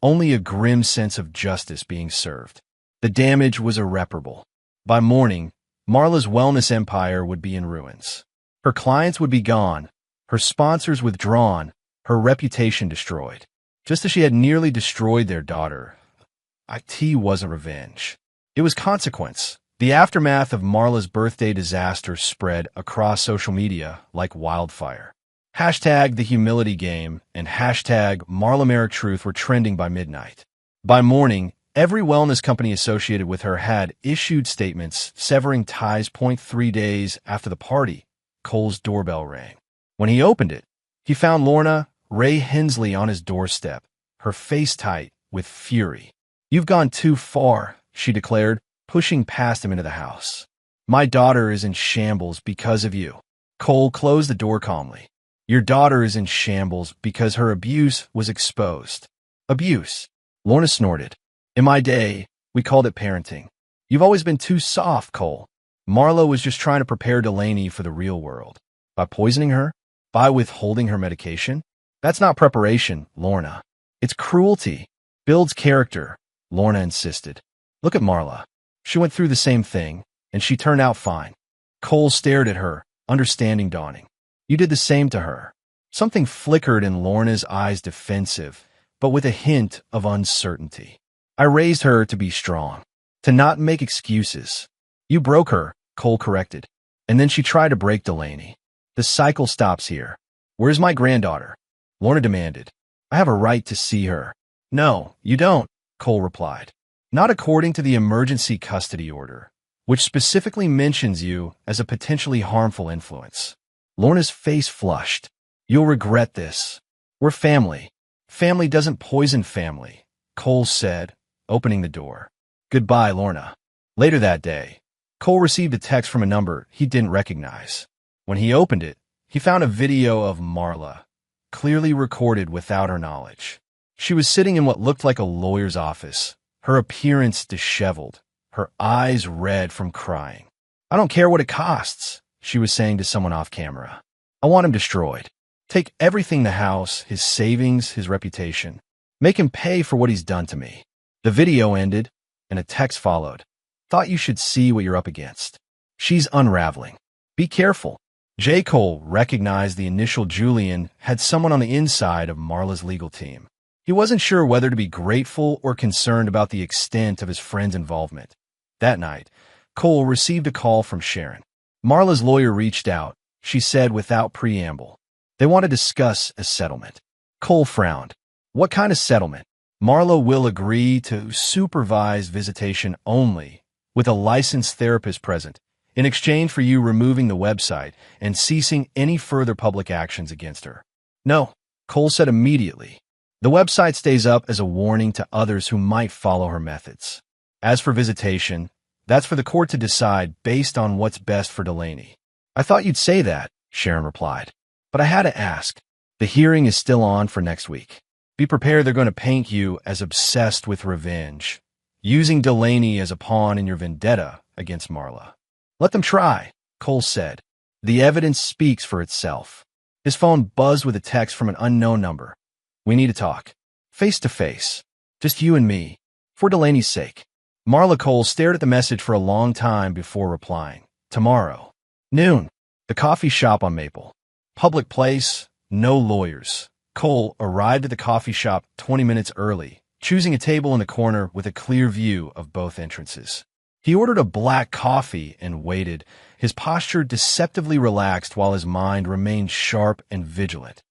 only a grim sense of justice being served. The damage was irreparable. By morning, Marla's wellness empire would be in ruins. Her clients would be gone, her sponsors withdrawn, her reputation destroyed. Just as she had nearly destroyed their daughter, IT wasn't revenge. It was consequence. The aftermath of Marla's birthday disaster spread across social media like wildfire. Hashtag the humility game and hashtag Marla Merrick Truth were trending by midnight. By morning, every wellness company associated with her had issued statements severing ties. 3 days after the party, Cole's doorbell rang. When he opened it, he found Lorna Ray Hensley on his doorstep, her face tight with fury. "You've gone too far," she declared, pushing past him into the house. "My daughter is in shambles because of you." Cole closed the door calmly. "Your daughter is in shambles because her abuse was exposed." "Abuse?" Lorna snorted. "In my day, we called it parenting. You've always been too soft, Cole." Marla was just trying to prepare Delaney for the real world. By poisoning her? By withholding her medication? That's not preparation, Lorna. It's cruelty. Builds character, Lorna insisted. "Look at Marla. She went through the same thing, and she turned out fine." Cole stared at her, understanding dawning. "You did the same to her." Something flickered in Lorna's eyes, defensive, but with a hint of uncertainty. "I raised her to be strong, to not make excuses." "You broke her," Cole corrected. "And then she tried to break Delaney. The cycle stops here." "Where's my granddaughter?" Lorna demanded. "I have a right to see her." "No, you don't," Cole replied. "Not according to the emergency custody order, which specifically mentions you as a potentially harmful influence." Lorna's face flushed. "You'll regret this. We're family." "Family doesn't poison family," Cole said, opening the door. "Goodbye, Lorna." Later that day, Cole received a text from a number he didn't recognize. When he opened it, he found a video of Marla, clearly recorded without her knowledge. She was sitting in what looked like a lawyer's office, her appearance disheveled, her eyes red from crying. "I don't care what it costs," she was saying to someone off camera. "I want him destroyed. Take everything, the house, his savings, his reputation. Make him pay for what he's done to me." The video ended, and a text followed. "Thought you should see what you're up against. She's unraveling. Be careful." J. Cole recognized the initial Julian had someone on the inside of Marla's legal team. He wasn't sure whether to be grateful or concerned about the extent of his friend's involvement. That night, Cole received a call from Sharon. Marla's lawyer reached out, she said without preamble. They want to discuss a settlement. Cole frowned. What kind of settlement? Marla will agree to supervise visitation only, with a licensed therapist present, in exchange for you removing the website and ceasing any further public actions against her. No, Cole said immediately. The website stays up as a warning to others who might follow her methods. As for visitation, that's for the court to decide based on what's best for Delaney. I thought you'd say that, Sharon replied. But I had to ask. The hearing is still on for next week. Be prepared, they're going to paint you as obsessed with revenge, using Delaney as a pawn in your vendetta against Marla. Let them try, Cole said. The evidence speaks for itself. His phone buzzed with a text from an unknown number. We need to talk. Face to face. Just you and me. For Delaney's sake. Marla. Cole stared at the message for a long time before replying. Tomorrow. Noon. The coffee shop on Maple. Public place, no lawyers. Cole arrived at the coffee shop 20 minutes early, choosing a table in the corner with a clear view of both entrances. He ordered a black coffee and waited, his posture deceptively relaxed while his mind remained sharp and vigilant.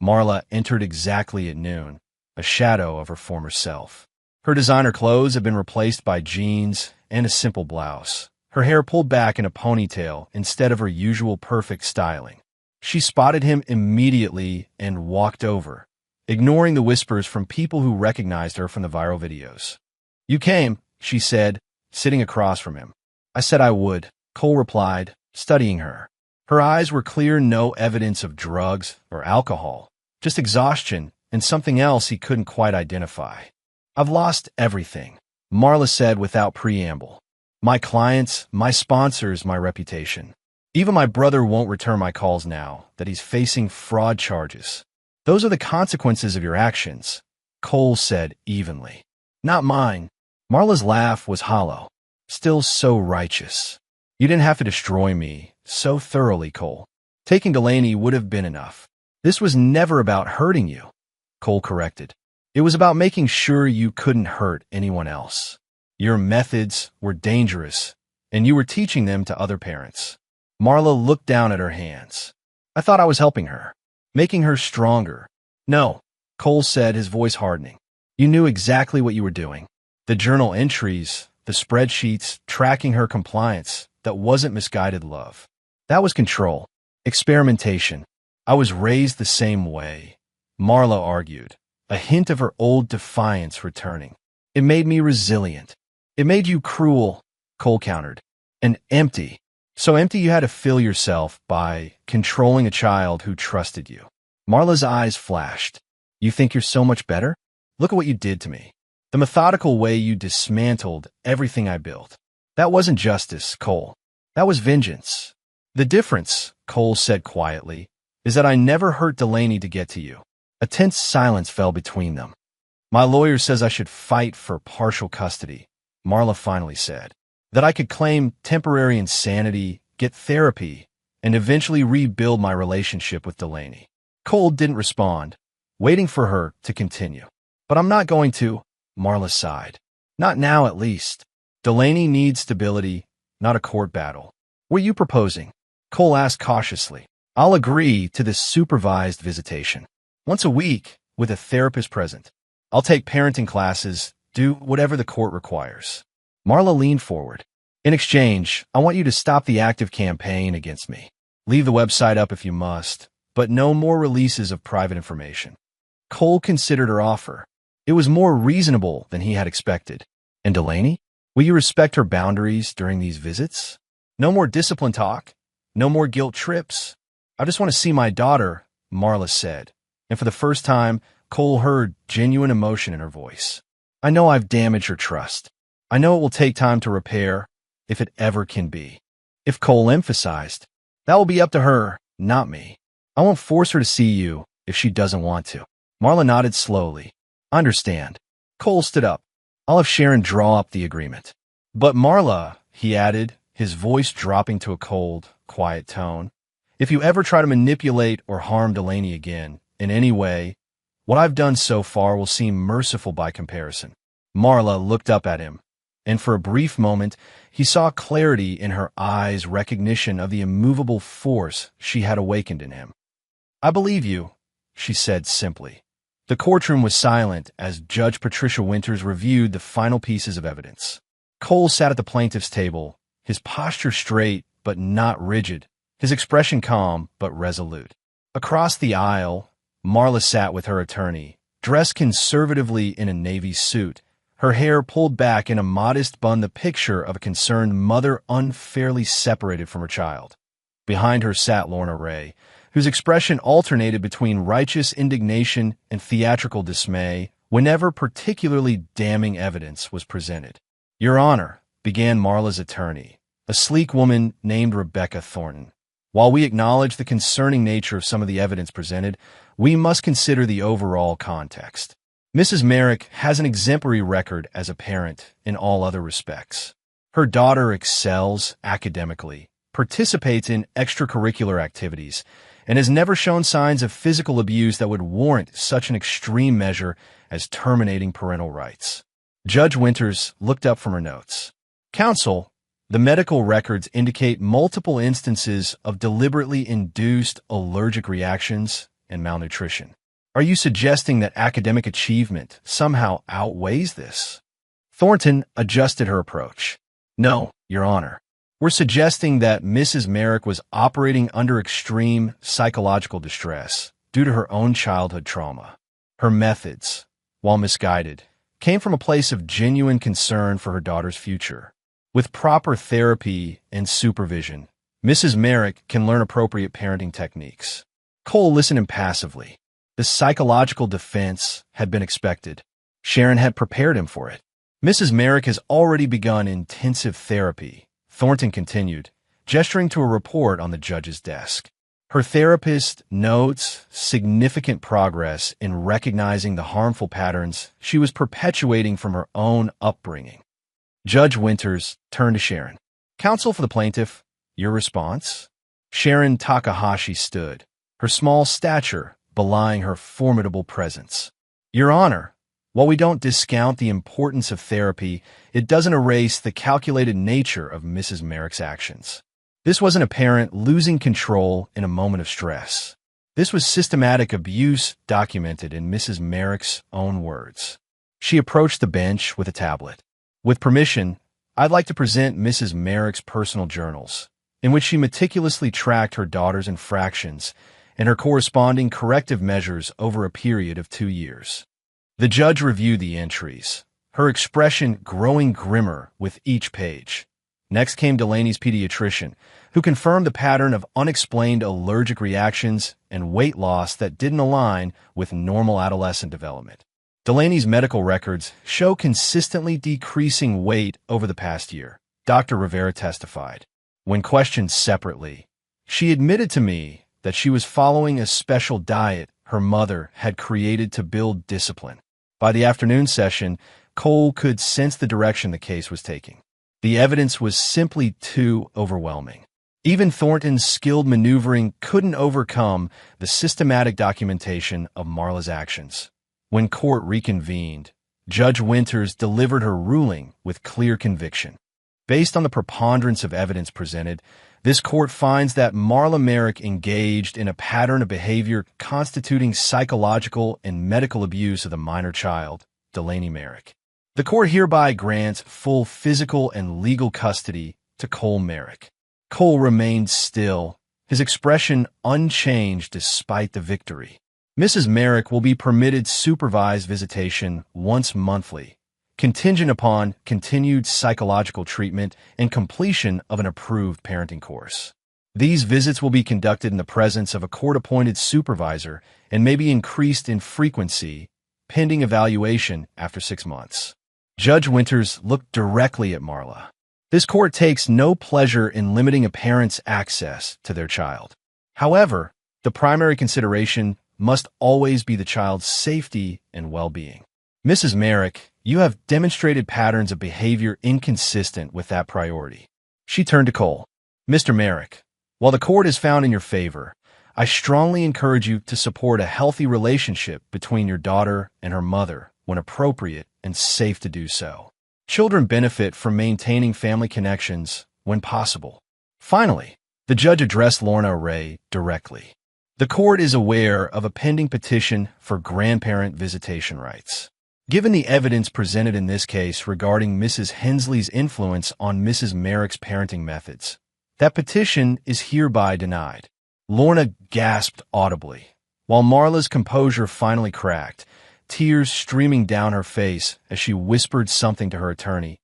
Marla entered exactly at noon, a shadow of her former self. Her designer clothes had been replaced by jeans and a simple blouse, her hair pulled back in a ponytail instead of her usual perfect styling. She spotted him immediately and walked over, ignoring the whispers from people who recognized her from the viral videos. You came, she said, sitting across from him. I said I would, Cole replied, studying her. Her eyes were clear, no evidence of drugs or alcohol, just exhaustion and something else he couldn't quite identify. I've lost everything, Marla said without preamble. My clients, my sponsors, my reputation. Even my brother won't return my calls now that he's facing fraud charges. Those are the consequences of your actions, Cole said evenly. Not mine. Marla's laugh was hollow, still so righteous. You didn't have to destroy me so thoroughly, Cole. Taking Delaney would have been enough. This was never about hurting you, Cole corrected. It was about making sure you couldn't hurt anyone else. Your methods were dangerous, and you were teaching them to other parents. Marla looked down at her hands. I thought I was helping her, making her stronger. No, Cole said, his voice hardening. You knew exactly what you were doing. The journal entries, the spreadsheets, tracking her compliance, that wasn't misguided love. That was control, experimentation. I was raised the same way, Marla argued, a hint of her old defiance returning. It made me resilient. It made you cruel, Cole countered, and empty. So empty you had to fill yourself by controlling a child who trusted you. Marla's eyes flashed. You think you're so much better? Look at what you did to me. The methodical way you dismantled everything I built. That wasn't justice, Cole. That was vengeance. The difference, Cole said quietly, is that I never hurt Delaney to get to you. A tense silence fell between them. My lawyer says I should fight for partial custody, Marla finally said. That I could claim temporary insanity, get therapy, and eventually rebuild my relationship with Delaney. Cole didn't respond, waiting for her to continue. But I'm not going to, Marla sighed. Not now, at least. Delaney needs stability, not a court battle. What are you proposing? Cole asked cautiously. I'll agree to this supervised visitation. Once a week, with a therapist present. I'll take parenting classes, do whatever the court requires. Marla leaned forward. In exchange, I want you to stop the active campaign against me. Leave the website up if you must, but no more releases of private information. Cole considered her offer. It was more reasonable than he had expected. And Delaney? Will you respect her boundaries during these visits? No more discipline talk. No more guilt trips. I just want to see my daughter, Marla said. And for the first time, Cole heard genuine emotion in her voice. I know I've damaged her trust. I know it will take time to repair, if it ever can be. If Cole emphasized, that will be up to her, not me. I won't force her to see you if she doesn't want to. Marla nodded slowly. I understand. Cole stood up. I'll have Sharon draw up the agreement. But Marla, he added, his voice dropping to a cold, quiet tone, if you ever try to manipulate or harm Delaney again, in any way, What I've done so far will seem merciful by comparison." Marla looked up at him, and for a brief moment he saw clarity in her eyes, recognition of the immovable force she had awakened in him. "I believe you," she said simply. The courtroom was silent as Judge Patricia Winters reviewed the final pieces of evidence. Cole sat at the plaintiff's table, his posture straight but not rigid, his expression calm but resolute. Across the aisle, Marla sat with her attorney, dressed conservatively in a navy suit, her hair pulled back in a modest bun, the picture of a concerned mother unfairly separated from her child. Behind her sat Lorna Ray, whose expression alternated between righteous indignation and theatrical dismay whenever particularly damning evidence was presented. "Your Honor," began Marla's attorney, a sleek woman named Rebecca Thornton, "while we acknowledge the concerning nature of some of the evidence presented, we must consider the overall context. Mrs. Merrick has an exemplary record as a parent in all other respects. Her daughter excels academically, participates in extracurricular activities, and has never shown signs of physical abuse that would warrant such an extreme measure as terminating parental rights." Judge Winters looked up from her notes. "Counsel, the medical records indicate multiple instances of deliberately induced allergic reactions and malnutrition. Are you suggesting that academic achievement somehow outweighs this?" Thornton adjusted her approach. "No, Your Honor. We're suggesting that Mrs. Merrick was operating under extreme psychological distress due to her own childhood trauma. Her methods, while misguided, came from a place of genuine concern for her daughter's future. With proper therapy and supervision, Mrs. Merrick can learn appropriate parenting techniques." Cole listened impassively. The psychological defense had been expected. Sharon had prepared him for it. "Mrs. Merrick has already begun intensive therapy," Thornton continued, gesturing to a report on the judge's desk. "Her therapist notes significant progress in recognizing the harmful patterns she was perpetuating from her own upbringing." Judge Winters turned to Sharon. "Counsel for the plaintiff, your response?" Sharon Takahashi stood, her small stature belying her formidable presence. "Your Honor, while we don't discount the importance of therapy, it doesn't erase the calculated nature of Mrs. Merrick's actions. This wasn't a parent losing control in a moment of stress. This was systematic abuse documented in Mrs. Merrick's own words." She approached the bench with a tablet. "With permission, I'd like to present Mrs. Merrick's personal journals, in which she meticulously tracked her daughter's infractions and her corresponding corrective measures over a period of 2 years." The judge reviewed the entries, her expression growing grimmer with each page. Next came Delaney's pediatrician, who confirmed the pattern of unexplained allergic reactions and weight loss that didn't align with normal adolescent development. Delaney's medical records show consistently decreasing weight over the past year, Dr. Rivera testified. When questioned separately, she admitted to me that she was following a special diet her mother had created to build discipline. By the afternoon session, Cole could sense the direction the case was taking. The evidence was simply too overwhelming. Even Thornton's skilled maneuvering couldn't overcome the systematic documentation of Marla's actions. When court reconvened, Judge Winters delivered her ruling with clear conviction. Based on the preponderance of evidence presented, this court finds that Marla Merrick engaged in a pattern of behavior constituting psychological and medical abuse of the minor child, Delaney Merrick. The court hereby grants full physical and legal custody to Cole Merrick. Cole remained still, his expression unchanged despite the victory. Mrs. Merrick will be permitted supervised visitation once monthly, contingent upon continued psychological treatment and completion of an approved parenting course. These visits will be conducted in the presence of a court-appointed supervisor and may be increased in frequency, pending evaluation after 6 months. Judge Winters looked directly at Marla. This court takes no pleasure in limiting a parent's access to their child. However, the primary consideration must always be the child's safety and well-being. Mrs. Merrick, you have demonstrated patterns of behavior inconsistent with that priority. She turned to Cole. Mr. Merrick, while the court is found in your favor, I strongly encourage you to support a healthy relationship between your daughter and her mother when appropriate and safe to do so. Children benefit from maintaining family connections when possible. Finally, the judge addressed Lorna Ray directly. The court is aware of a pending petition for grandparent visitation rights. Given the evidence presented in this case regarding Mrs. Hensley's influence on Mrs. Merrick's parenting methods, that petition is hereby denied. Lorna gasped audibly, while Marla's composure finally cracked, tears streaming down her face as she whispered something to her attorney.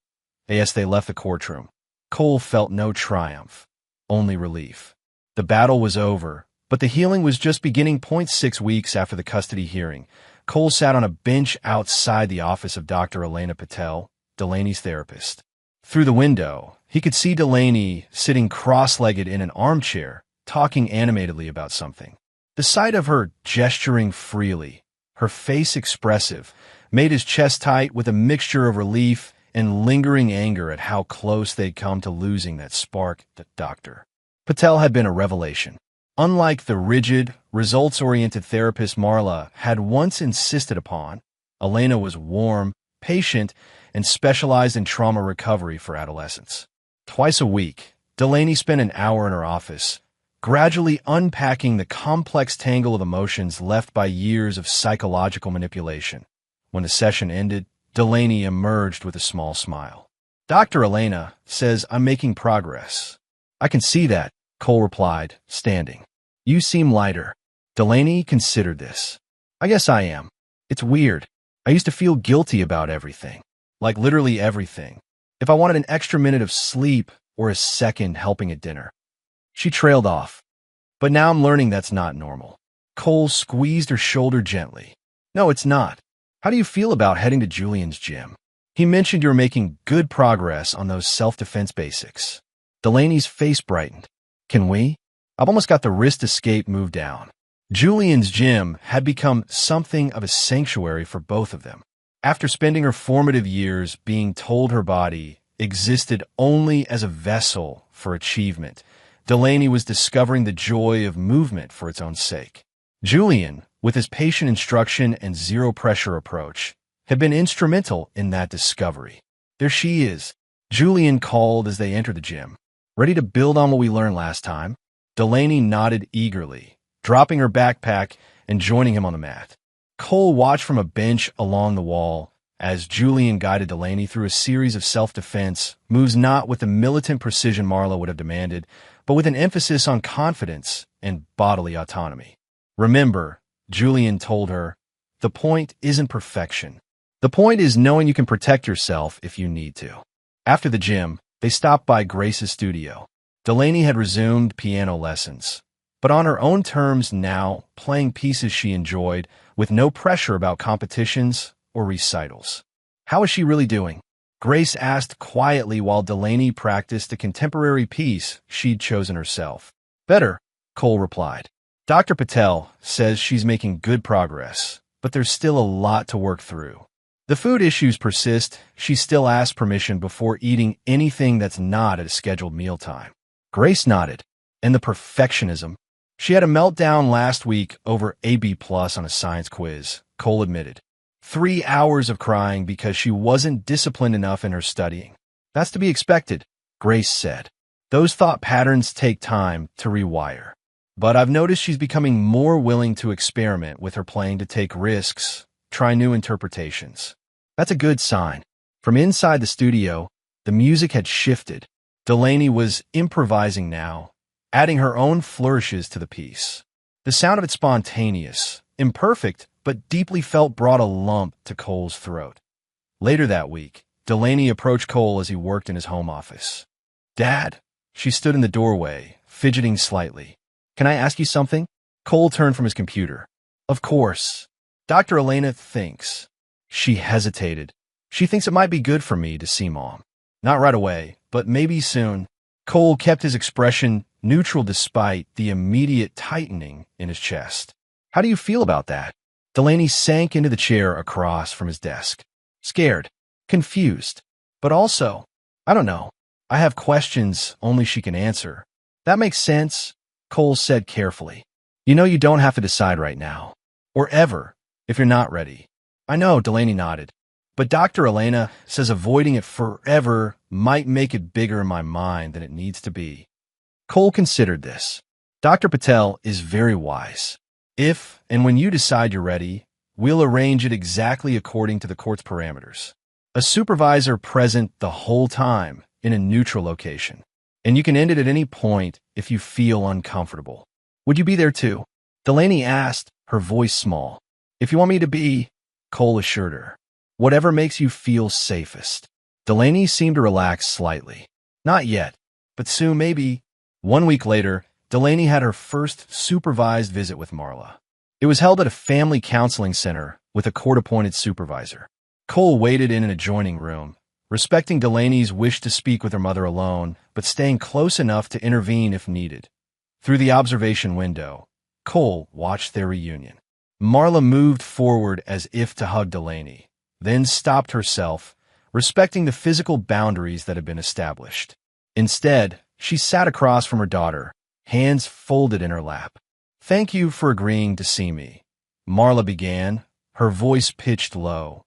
As they left the courtroom, Cole felt no triumph, only relief. The battle was over, but the healing was just beginning. 6 weeks after the custody hearing, Cole sat on a bench outside the office of Dr. Elena Patel, Delaney's therapist. Through the window, he could see Delaney sitting cross-legged in an armchair, talking animatedly about something. The sight of her gesturing freely, her face expressive, made his chest tight with a mixture of relief and lingering anger at how close they'd come to losing that spark. Dr. Patel had been a revelation. Unlike the rigid, results-oriented therapist Marla had once insisted upon, Elena was warm, patient, and specialized in trauma recovery for adolescents. Twice a week, Delaney spent an hour in her office, gradually unpacking the complex tangle of emotions left by years of psychological manipulation. When the session ended, Delaney emerged with a small smile. Dr. Elena says I'm making progress. I can see that, Cole replied, standing. You seem lighter. Delaney considered this. I guess I am. It's weird. I used to feel guilty about everything. Like literally everything. If I wanted an extra minute of sleep or a second helping at dinner. She trailed off. But now I'm learning that's not normal. Cole squeezed her shoulder gently. No, it's not. How do you feel about heading to Julian's gym? He mentioned you were making good progress on those self-defense basics. Delaney's face brightened. Can we? I've almost got the wrist escape move down. Julian's gym had become something of a sanctuary for both of them. After spending her formative years being told her body existed only as a vessel for achievement, Delaney was discovering the joy of movement for its own sake. Julian, with his patient instruction and zero-pressure approach, had been instrumental in that discovery. There she is, Julian called as they entered the gym. Ready to build on what we learned last time? Delaney nodded eagerly, dropping her backpack and joining him on the mat. Cole watched from a bench along the wall as Julian guided Delaney through a series of self-defense moves, not with the militant precision Marla would have demanded, but with an emphasis on confidence and bodily autonomy. Remember, Julian told her, the point isn't perfection. The point is knowing you can protect yourself if you need to. After the gym, they stopped by Grace's studio. Delaney had resumed piano lessons, but on her own terms now, playing pieces she enjoyed, with no pressure about competitions or recitals. How is she really doing? Grace asked quietly while Delaney practiced a contemporary piece she'd chosen herself. Better, Cole replied. Dr. Patel says she's making good progress, but there's still a lot to work through. The food issues persist. She still asks permission before eating anything that's not at a scheduled mealtime. Grace nodded. And the perfectionism. She had a meltdown last week over AB+ on a science quiz, Cole admitted. 3 hours of crying because she wasn't disciplined enough in her studying. That's to be expected, Grace said. Those thought patterns take time to rewire. But I've noticed she's becoming more willing to experiment with her playing, to take risks, try new interpretations. That's a good sign. From inside the studio, the music had shifted. Delaney was improvising now, adding her own flourishes to the piece. The sound of it, spontaneous, imperfect, but deeply felt, brought a lump to Cole's throat. Later that week, Delaney approached Cole as he worked in his home office. Dad, she stood in the doorway, fidgeting slightly. Can I ask you something? Cole turned from his computer. Of course. Dr. Elena thinks. She hesitated. She thinks it might be good for me to see Mom. Not right away, but maybe soon. Cole kept his expression neutral despite the immediate tightening in his chest. How do you feel about that? Delaney sank into the chair across from his desk. Scared, confused, but also, I don't know. I have questions only she can answer. That makes sense, Cole said carefully. You know you don't have to decide right now. Or ever, if you're not ready. I know, Delaney nodded. But Dr. Elena says avoiding it forever might make it bigger in my mind than it needs to be. Cole considered this. Dr. Patel is very wise. If and when you decide you're ready, we'll arrange it exactly according to the court's parameters. A supervisor present the whole time in a neutral location. And you can end it at any point if you feel uncomfortable. Would you be there too? Delaney asked, her voice small. If you want me to be, Cole assured her. Whatever makes you feel safest. Delaney seemed to relax slightly. Not yet, but soon maybe. 1 week later, Delaney had her first supervised visit with Marla. It was held at a family counseling center with a court-appointed supervisor. Cole waited in an adjoining room, respecting Delaney's wish to speak with her mother alone, but staying close enough to intervene if needed. Through the observation window, Cole watched their reunion. Marla moved forward as if to hug Delaney, then stopped herself, respecting the physical boundaries that had been established. Instead, she sat across from her daughter, hands folded in her lap. "Thank you for agreeing to see me," Marla began, her voice pitched low.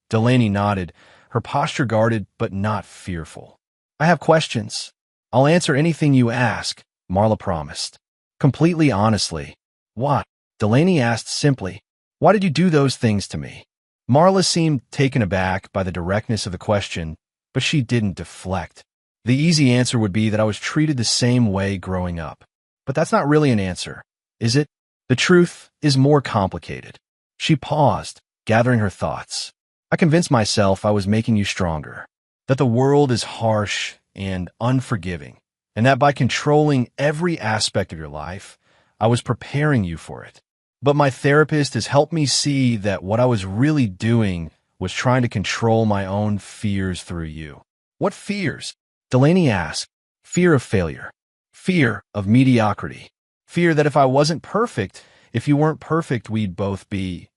Delaney nodded, her posture guarded but not fearful. "I have questions. I'll answer anything you ask," Marla promised. Completely honestly. "What?" Delaney asked simply. "Why did you do those things to me?" Marla seemed taken aback by the directness of the question, but she didn't deflect. The easy answer would be that I was treated the same way growing up. But that's not really an answer, is it? The truth is more complicated. She paused, gathering her thoughts. I convinced myself I was making you stronger, that the world is harsh and unforgiving, and that by controlling every aspect of your life, I was preparing you for it. But my therapist has helped me see that what I was really doing was trying to control my own fears through you. What fears? Delaney asked. Fear of failure. Fear of mediocrity. Fear that if I wasn't perfect, if you weren't perfect, we'd both be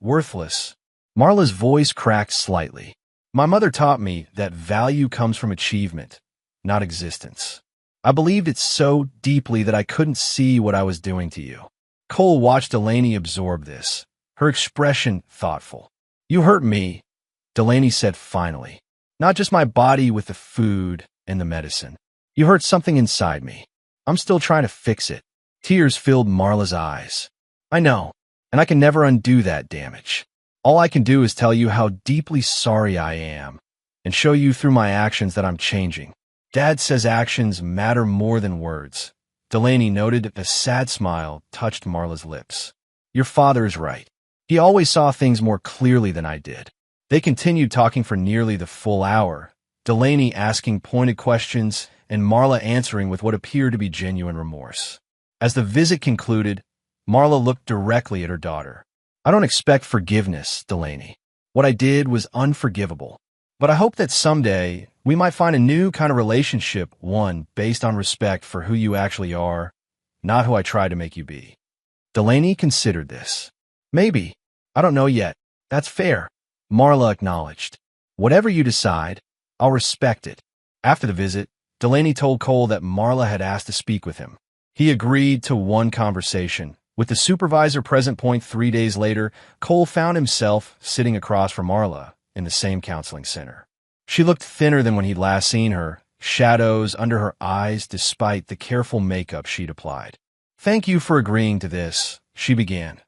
worthless. Marla's voice cracked slightly. My mother taught me that value comes from achievement, not existence. I believed it so deeply that I couldn't see what I was doing to you. Cole watched Delaney absorb this, her expression thoughtful. You hurt me, Delaney said finally. Not just my body with the food and the medicine. You hurt something inside me. I'm still trying to fix it. Tears filled Marla's eyes. I know, and I can never undo that damage. All I can do is tell you how deeply sorry I am, and show you through my actions that I'm changing. Dad says actions matter more than words. Delaney noted that a sad smile touched Marla's lips. Your father is right. He always saw things more clearly than I did. They continued talking for nearly the full hour, Delaney asking pointed questions and Marla answering with what appeared to be genuine remorse. As the visit concluded, Marla looked directly at her daughter. I don't expect forgiveness, Delaney. What I did was unforgivable. But I hope that someday we might find a new kind of relationship, one based on respect for who you actually are, not who I tried to make you be. Delaney considered this. Maybe. I don't know yet. That's fair. Marla acknowledged. Whatever you decide, I'll respect it. After the visit, Delaney told Cole that Marla had asked to speak with him. He agreed to one conversation. With the supervisor present 3 days later, Cole found himself sitting across from Marla in the same counseling center. She looked thinner than when he'd last seen her, shadows under her eyes despite the careful makeup she'd applied. Thank you for agreeing to this, she began.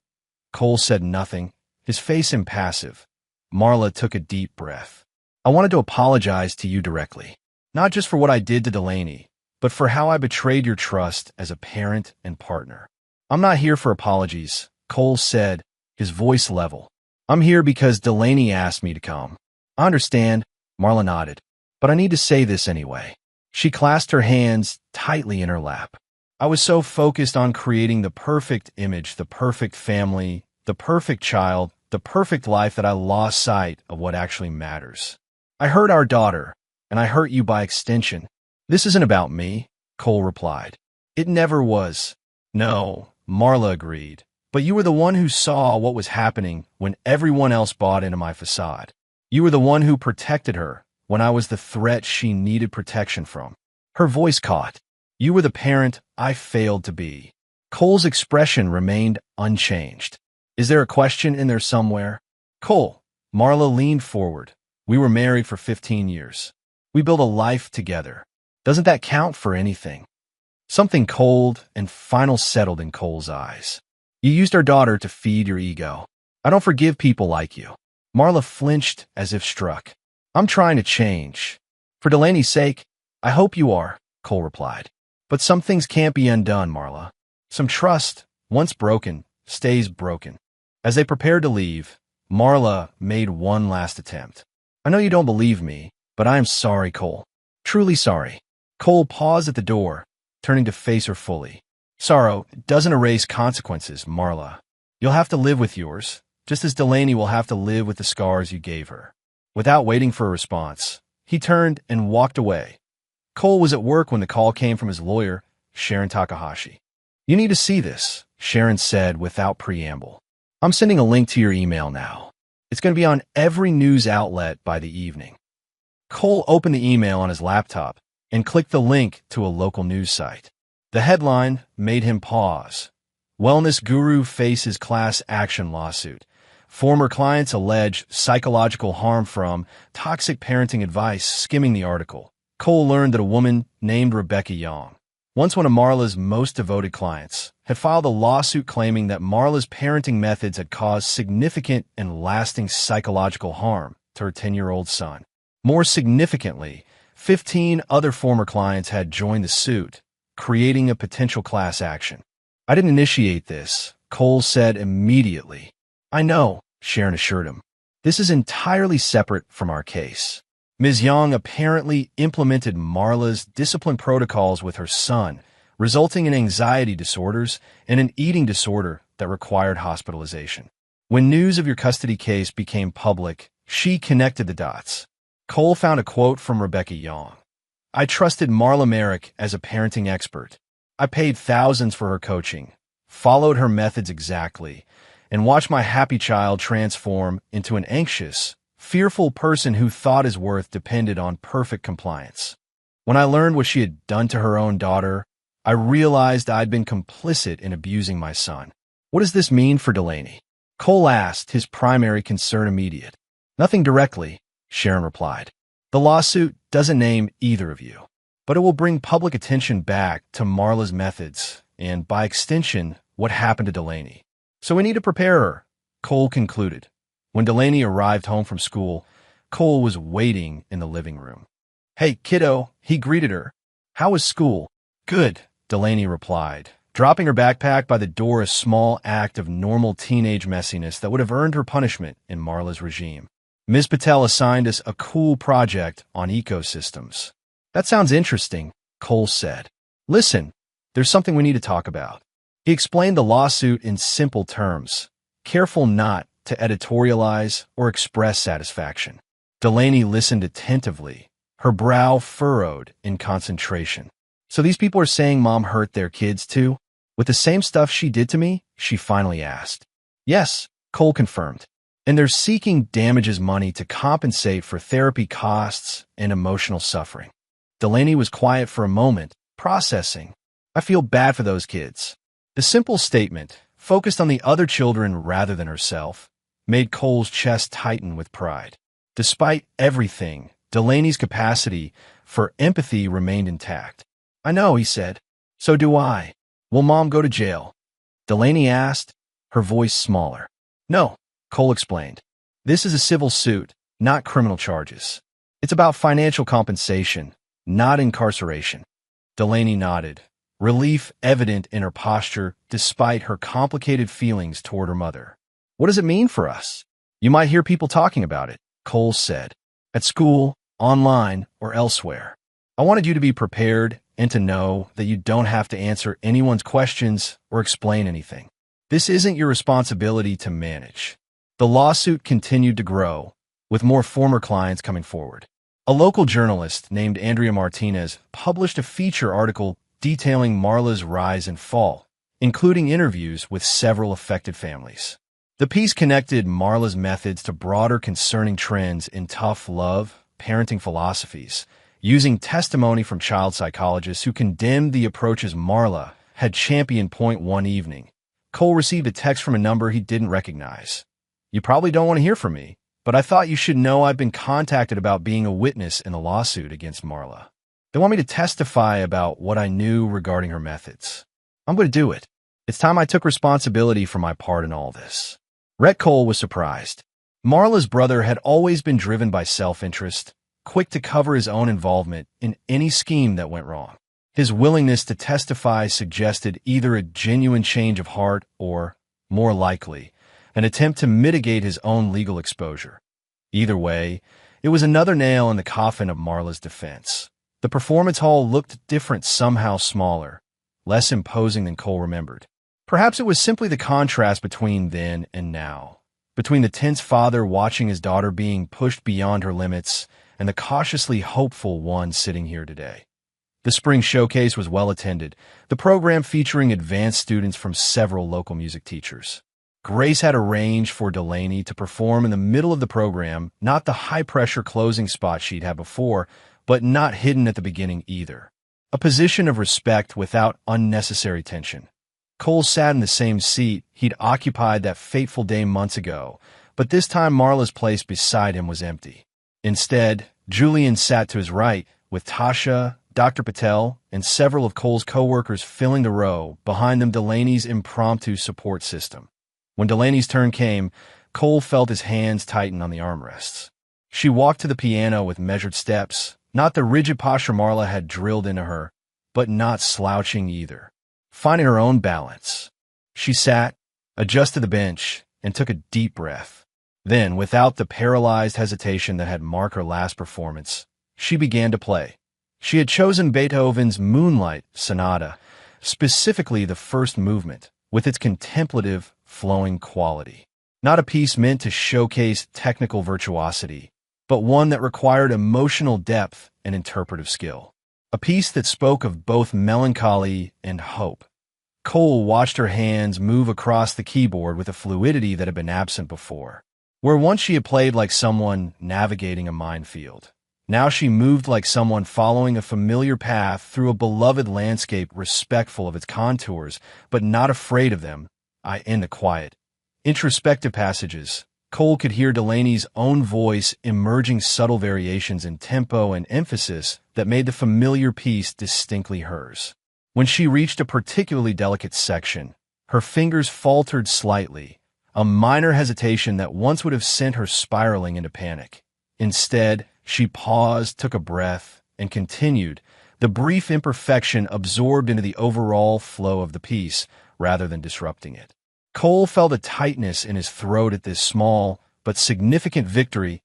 Cole said nothing, his face impassive. Marla took a deep breath. I wanted to apologize to you directly, not just for what I did to Delaney, but for how I betrayed your trust as a parent and partner. I'm not here for apologies, Cole said, his voice level. I'm here because Delaney asked me to come. I understand, Marla nodded, but I need to say this anyway. She clasped her hands tightly in her lap. I was so focused on creating the perfect image, the perfect family, the perfect child, the perfect life that I lost sight of what actually matters. I hurt our daughter, and I hurt you by extension. This isn't about me, Cole replied. It never was. No, Marla agreed. But you were the one who saw what was happening when everyone else bought into my facade. You were the one who protected her when I was the threat she needed protection from. Her voice caught. You were the parent I failed to be. Cole's expression remained unchanged. Is there a question in there somewhere? Cole, Marla leaned forward. We were married for 15 years. We built a life together. Doesn't that count for anything? Something cold and final settled in Cole's eyes. You used our daughter to feed your ego. I don't forgive people like you. Marla flinched as if struck. I'm trying to change. For Delaney's sake, I hope you are, Cole replied. But some things can't be undone, Marla. Some trust, once broken, stays broken. As they prepared to leave, Marla made one last attempt. I know you don't believe me, but I am sorry, Cole. Truly sorry. Cole paused at the door, turning to face her fully. Sorrow doesn't erase consequences, Marla. You'll have to live with yours, just as Delaney will have to live with the scars you gave her. Without waiting for a response, he turned and walked away. Cole was at work when the call came from his lawyer, Sharon Takahashi. You need to see this, Sharon said without preamble. I'm sending a link to your email now. It's going to be on every news outlet by the evening. Cole opened the email on his laptop and clicked the link to a local news site. The headline made him pause. Wellness guru faces class action lawsuit. Former clients allege psychological harm from toxic parenting advice. Skimming the article, Cole learned that a woman named Rebecca Young, once one of Marla's most devoted clients, had filed a lawsuit claiming that Marla's parenting methods had caused significant and lasting psychological harm to her 10-year-old son. More significantly, 15 other former clients had joined the suit, creating a potential class action. I didn't initiate this, Cole said immediately. I know, Sharon assured him. This is entirely separate from our case. Ms. Young apparently implemented Marla's discipline protocols with her son, resulting in anxiety disorders and an eating disorder that required hospitalization. When news of your custody case became public, she connected the dots. Cole found a quote from Rebecca Young. I trusted Marla Merrick as a parenting expert. I paid thousands for her coaching, followed her methods exactly, and watched my happy child transform into an anxious, fearful person who thought his worth depended on perfect compliance. When I learned what she had done to her own daughter, I realized I'd been complicit in abusing my son. What does this mean for Delaney? Cole asked, his primary concern immediate. Nothing directly, Sharon replied. The lawsuit doesn't name either of you, but it will bring public attention back to Marla's methods and, by extension, what happened to Delaney. So we need to prepare her, Cole concluded. When Delaney arrived home from school, Cole was waiting in the living room. Hey, kiddo, he greeted her. How was school? Good, Delaney replied, dropping her backpack by the door, a small act of normal teenage messiness that would have earned her punishment in Marla's regime. Ms. Patel assigned us a cool project on ecosystems. That sounds interesting, Cole said. Listen, there's something we need to talk about. He explained the lawsuit in simple terms, careful not to editorialize or express satisfaction. Delaney listened attentively, her brow furrowed in concentration. So these people are saying Mom hurt their kids too? With the same stuff she did to me? She finally asked. Yes, Cole confirmed. And they're seeking damages money to compensate for therapy costs and emotional suffering. Delaney was quiet for a moment, processing. I feel bad for those kids. The simple statement, focused on the other children rather than herself, made Cole's chest tighten with pride. Despite everything, Delaney's capacity for empathy remained intact. I know, he said. So do I. Will Mom go to jail? Delaney asked, her voice smaller. No, Cole explained. This is a civil suit, not criminal charges. It's about financial compensation, not incarceration. Delaney nodded, relief evident in her posture despite her complicated feelings toward her mother. What does it mean for us? You might hear people talking about it, Cole said. At school, online, or elsewhere. I wanted you to be prepared and to know that you don't have to answer anyone's questions or explain anything. This isn't your responsibility to manage. The lawsuit continued to grow, with more former clients coming forward. A local journalist named Andrea Martinez published a feature article detailing Marla's rise and fall, including interviews with several affected families. The piece connected Marla's methods to broader concerning trends in tough love, parenting philosophies, using testimony from child psychologists who condemned the approaches Marla had championed point one evening, Cole received a text from a number he didn't recognize. "You probably don't want to hear from me, but I thought you should know I've been contacted about being a witness in the lawsuit against Marla. They want me to testify about what I knew regarding her methods. I'm going to do it. It's time I took responsibility for my part in all this." Rhett Cole was surprised. Marla's brother had always been driven by self-interest, quick to cover his own involvement in any scheme that went wrong. His willingness to testify suggested either a genuine change of heart or, more likely, an attempt to mitigate his own legal exposure. Either way, it was another nail in the coffin of Marla's defense. The performance hall looked different, somehow smaller, less imposing than Cole remembered. Perhaps it was simply the contrast between then and now, between the tense father watching his daughter being pushed beyond her limits and the cautiously hopeful one sitting here today. The spring showcase was well attended, the program featuring advanced students from several local music teachers. Grace had arranged for Delaney to perform in the middle of the program, not the high-pressure closing spot she'd had before, but not hidden at the beginning either. A position of respect without unnecessary tension. Cole sat in the same seat he'd occupied that fateful day months ago, but this time Marla's place beside him was empty. Instead, Julian sat to his right, with Tasha, Dr. Patel, and several of Cole's co-workers filling the row, behind them Delaney's impromptu support system. When Delaney's turn came, Cole felt his hands tighten on the armrests. She walked to the piano with measured steps, not the rigid posture Marla had drilled into her, but not slouching either. Finding her own balance. She sat, adjusted the bench, and took a deep breath. Then, without the paralyzed hesitation that had marked her last performance, she began to play. She had chosen Beethoven's Moonlight Sonata, specifically the first movement, with its contemplative, flowing quality. Not a piece meant to showcase technical virtuosity, but one that required emotional depth and interpretive skill. A piece that spoke of both melancholy and hope. Cole watched her hands move across the keyboard with a fluidity that had been absent before. Where once she had played like someone navigating a minefield, now she moved like someone following a familiar path through a beloved landscape, respectful of its contours, but not afraid of them. In the quiet, introspective passages, Cole could hear Delaney's own voice emerging subtle variations in tempo and emphasis that made the familiar piece distinctly hers. When she reached a particularly delicate section, her fingers faltered slightly, a minor hesitation that once would have sent her spiraling into panic. Instead, she paused, took a breath, and continued, the brief imperfection absorbed into the overall flow of the piece, rather than disrupting it. Cole felt a tightness in his throat at this small but significant victory.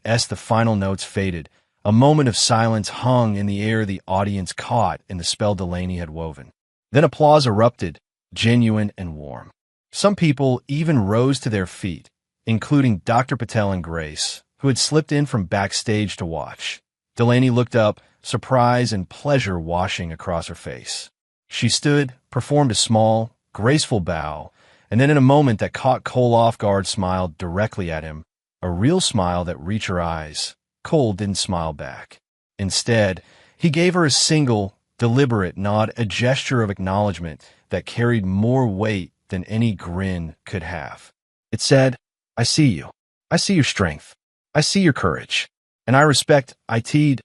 As the final notes faded, a moment of silence hung in the air the audience caught in the spell Delaney had woven. Then applause erupted, genuine and warm. Some people even rose to their feet, including Dr. Patel and Grace, who had slipped in from backstage to watch. Delaney looked up, surprise and pleasure washing across her face. She stood, performed a small, graceful bow, and then in a moment that caught Cole off guard smiled directly at him, a real smile that reached her eyes. Cole didn't smile back. Instead, he gave her a single, deliberate nod, a gesture of acknowledgement that carried more weight than any grin could have. It said, "I see you. I see your strength. I see your courage. And I respect it."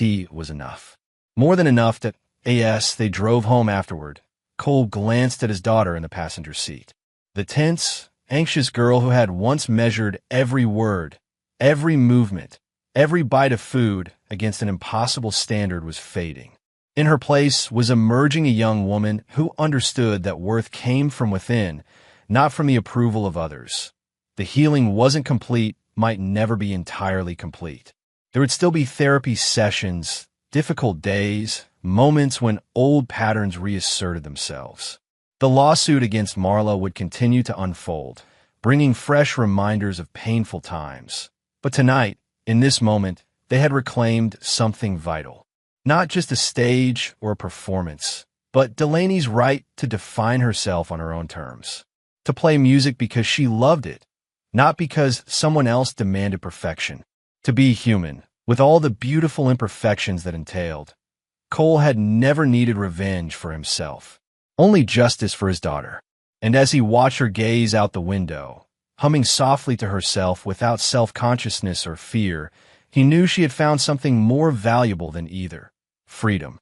It was enough. More than enough that, as they drove home afterward, Cole glanced at his daughter in the passenger seat. The tense, anxious girl who had once measured every word, every movement, every bite of food against an impossible standard was fading. In her place was emerging a young woman who understood that worth came from within, not from the approval of others. The healing wasn't complete, might never be entirely complete. There would still be therapy sessions, difficult days, moments when old patterns reasserted themselves. The lawsuit against Marla would continue to unfold, bringing fresh reminders of painful times. But tonight, in this moment, they had reclaimed something vital. Not just a stage or a performance, but Delaney's right to define herself on her own terms. To play music because she loved it, not because someone else demanded perfection. To be human, with all the beautiful imperfections that entailed. Cole had never needed revenge for himself. only justice for his daughter. And as he watched her gaze out the window, humming softly to herself without self-consciousness or fear, he knew she had found something more valuable than either: freedom.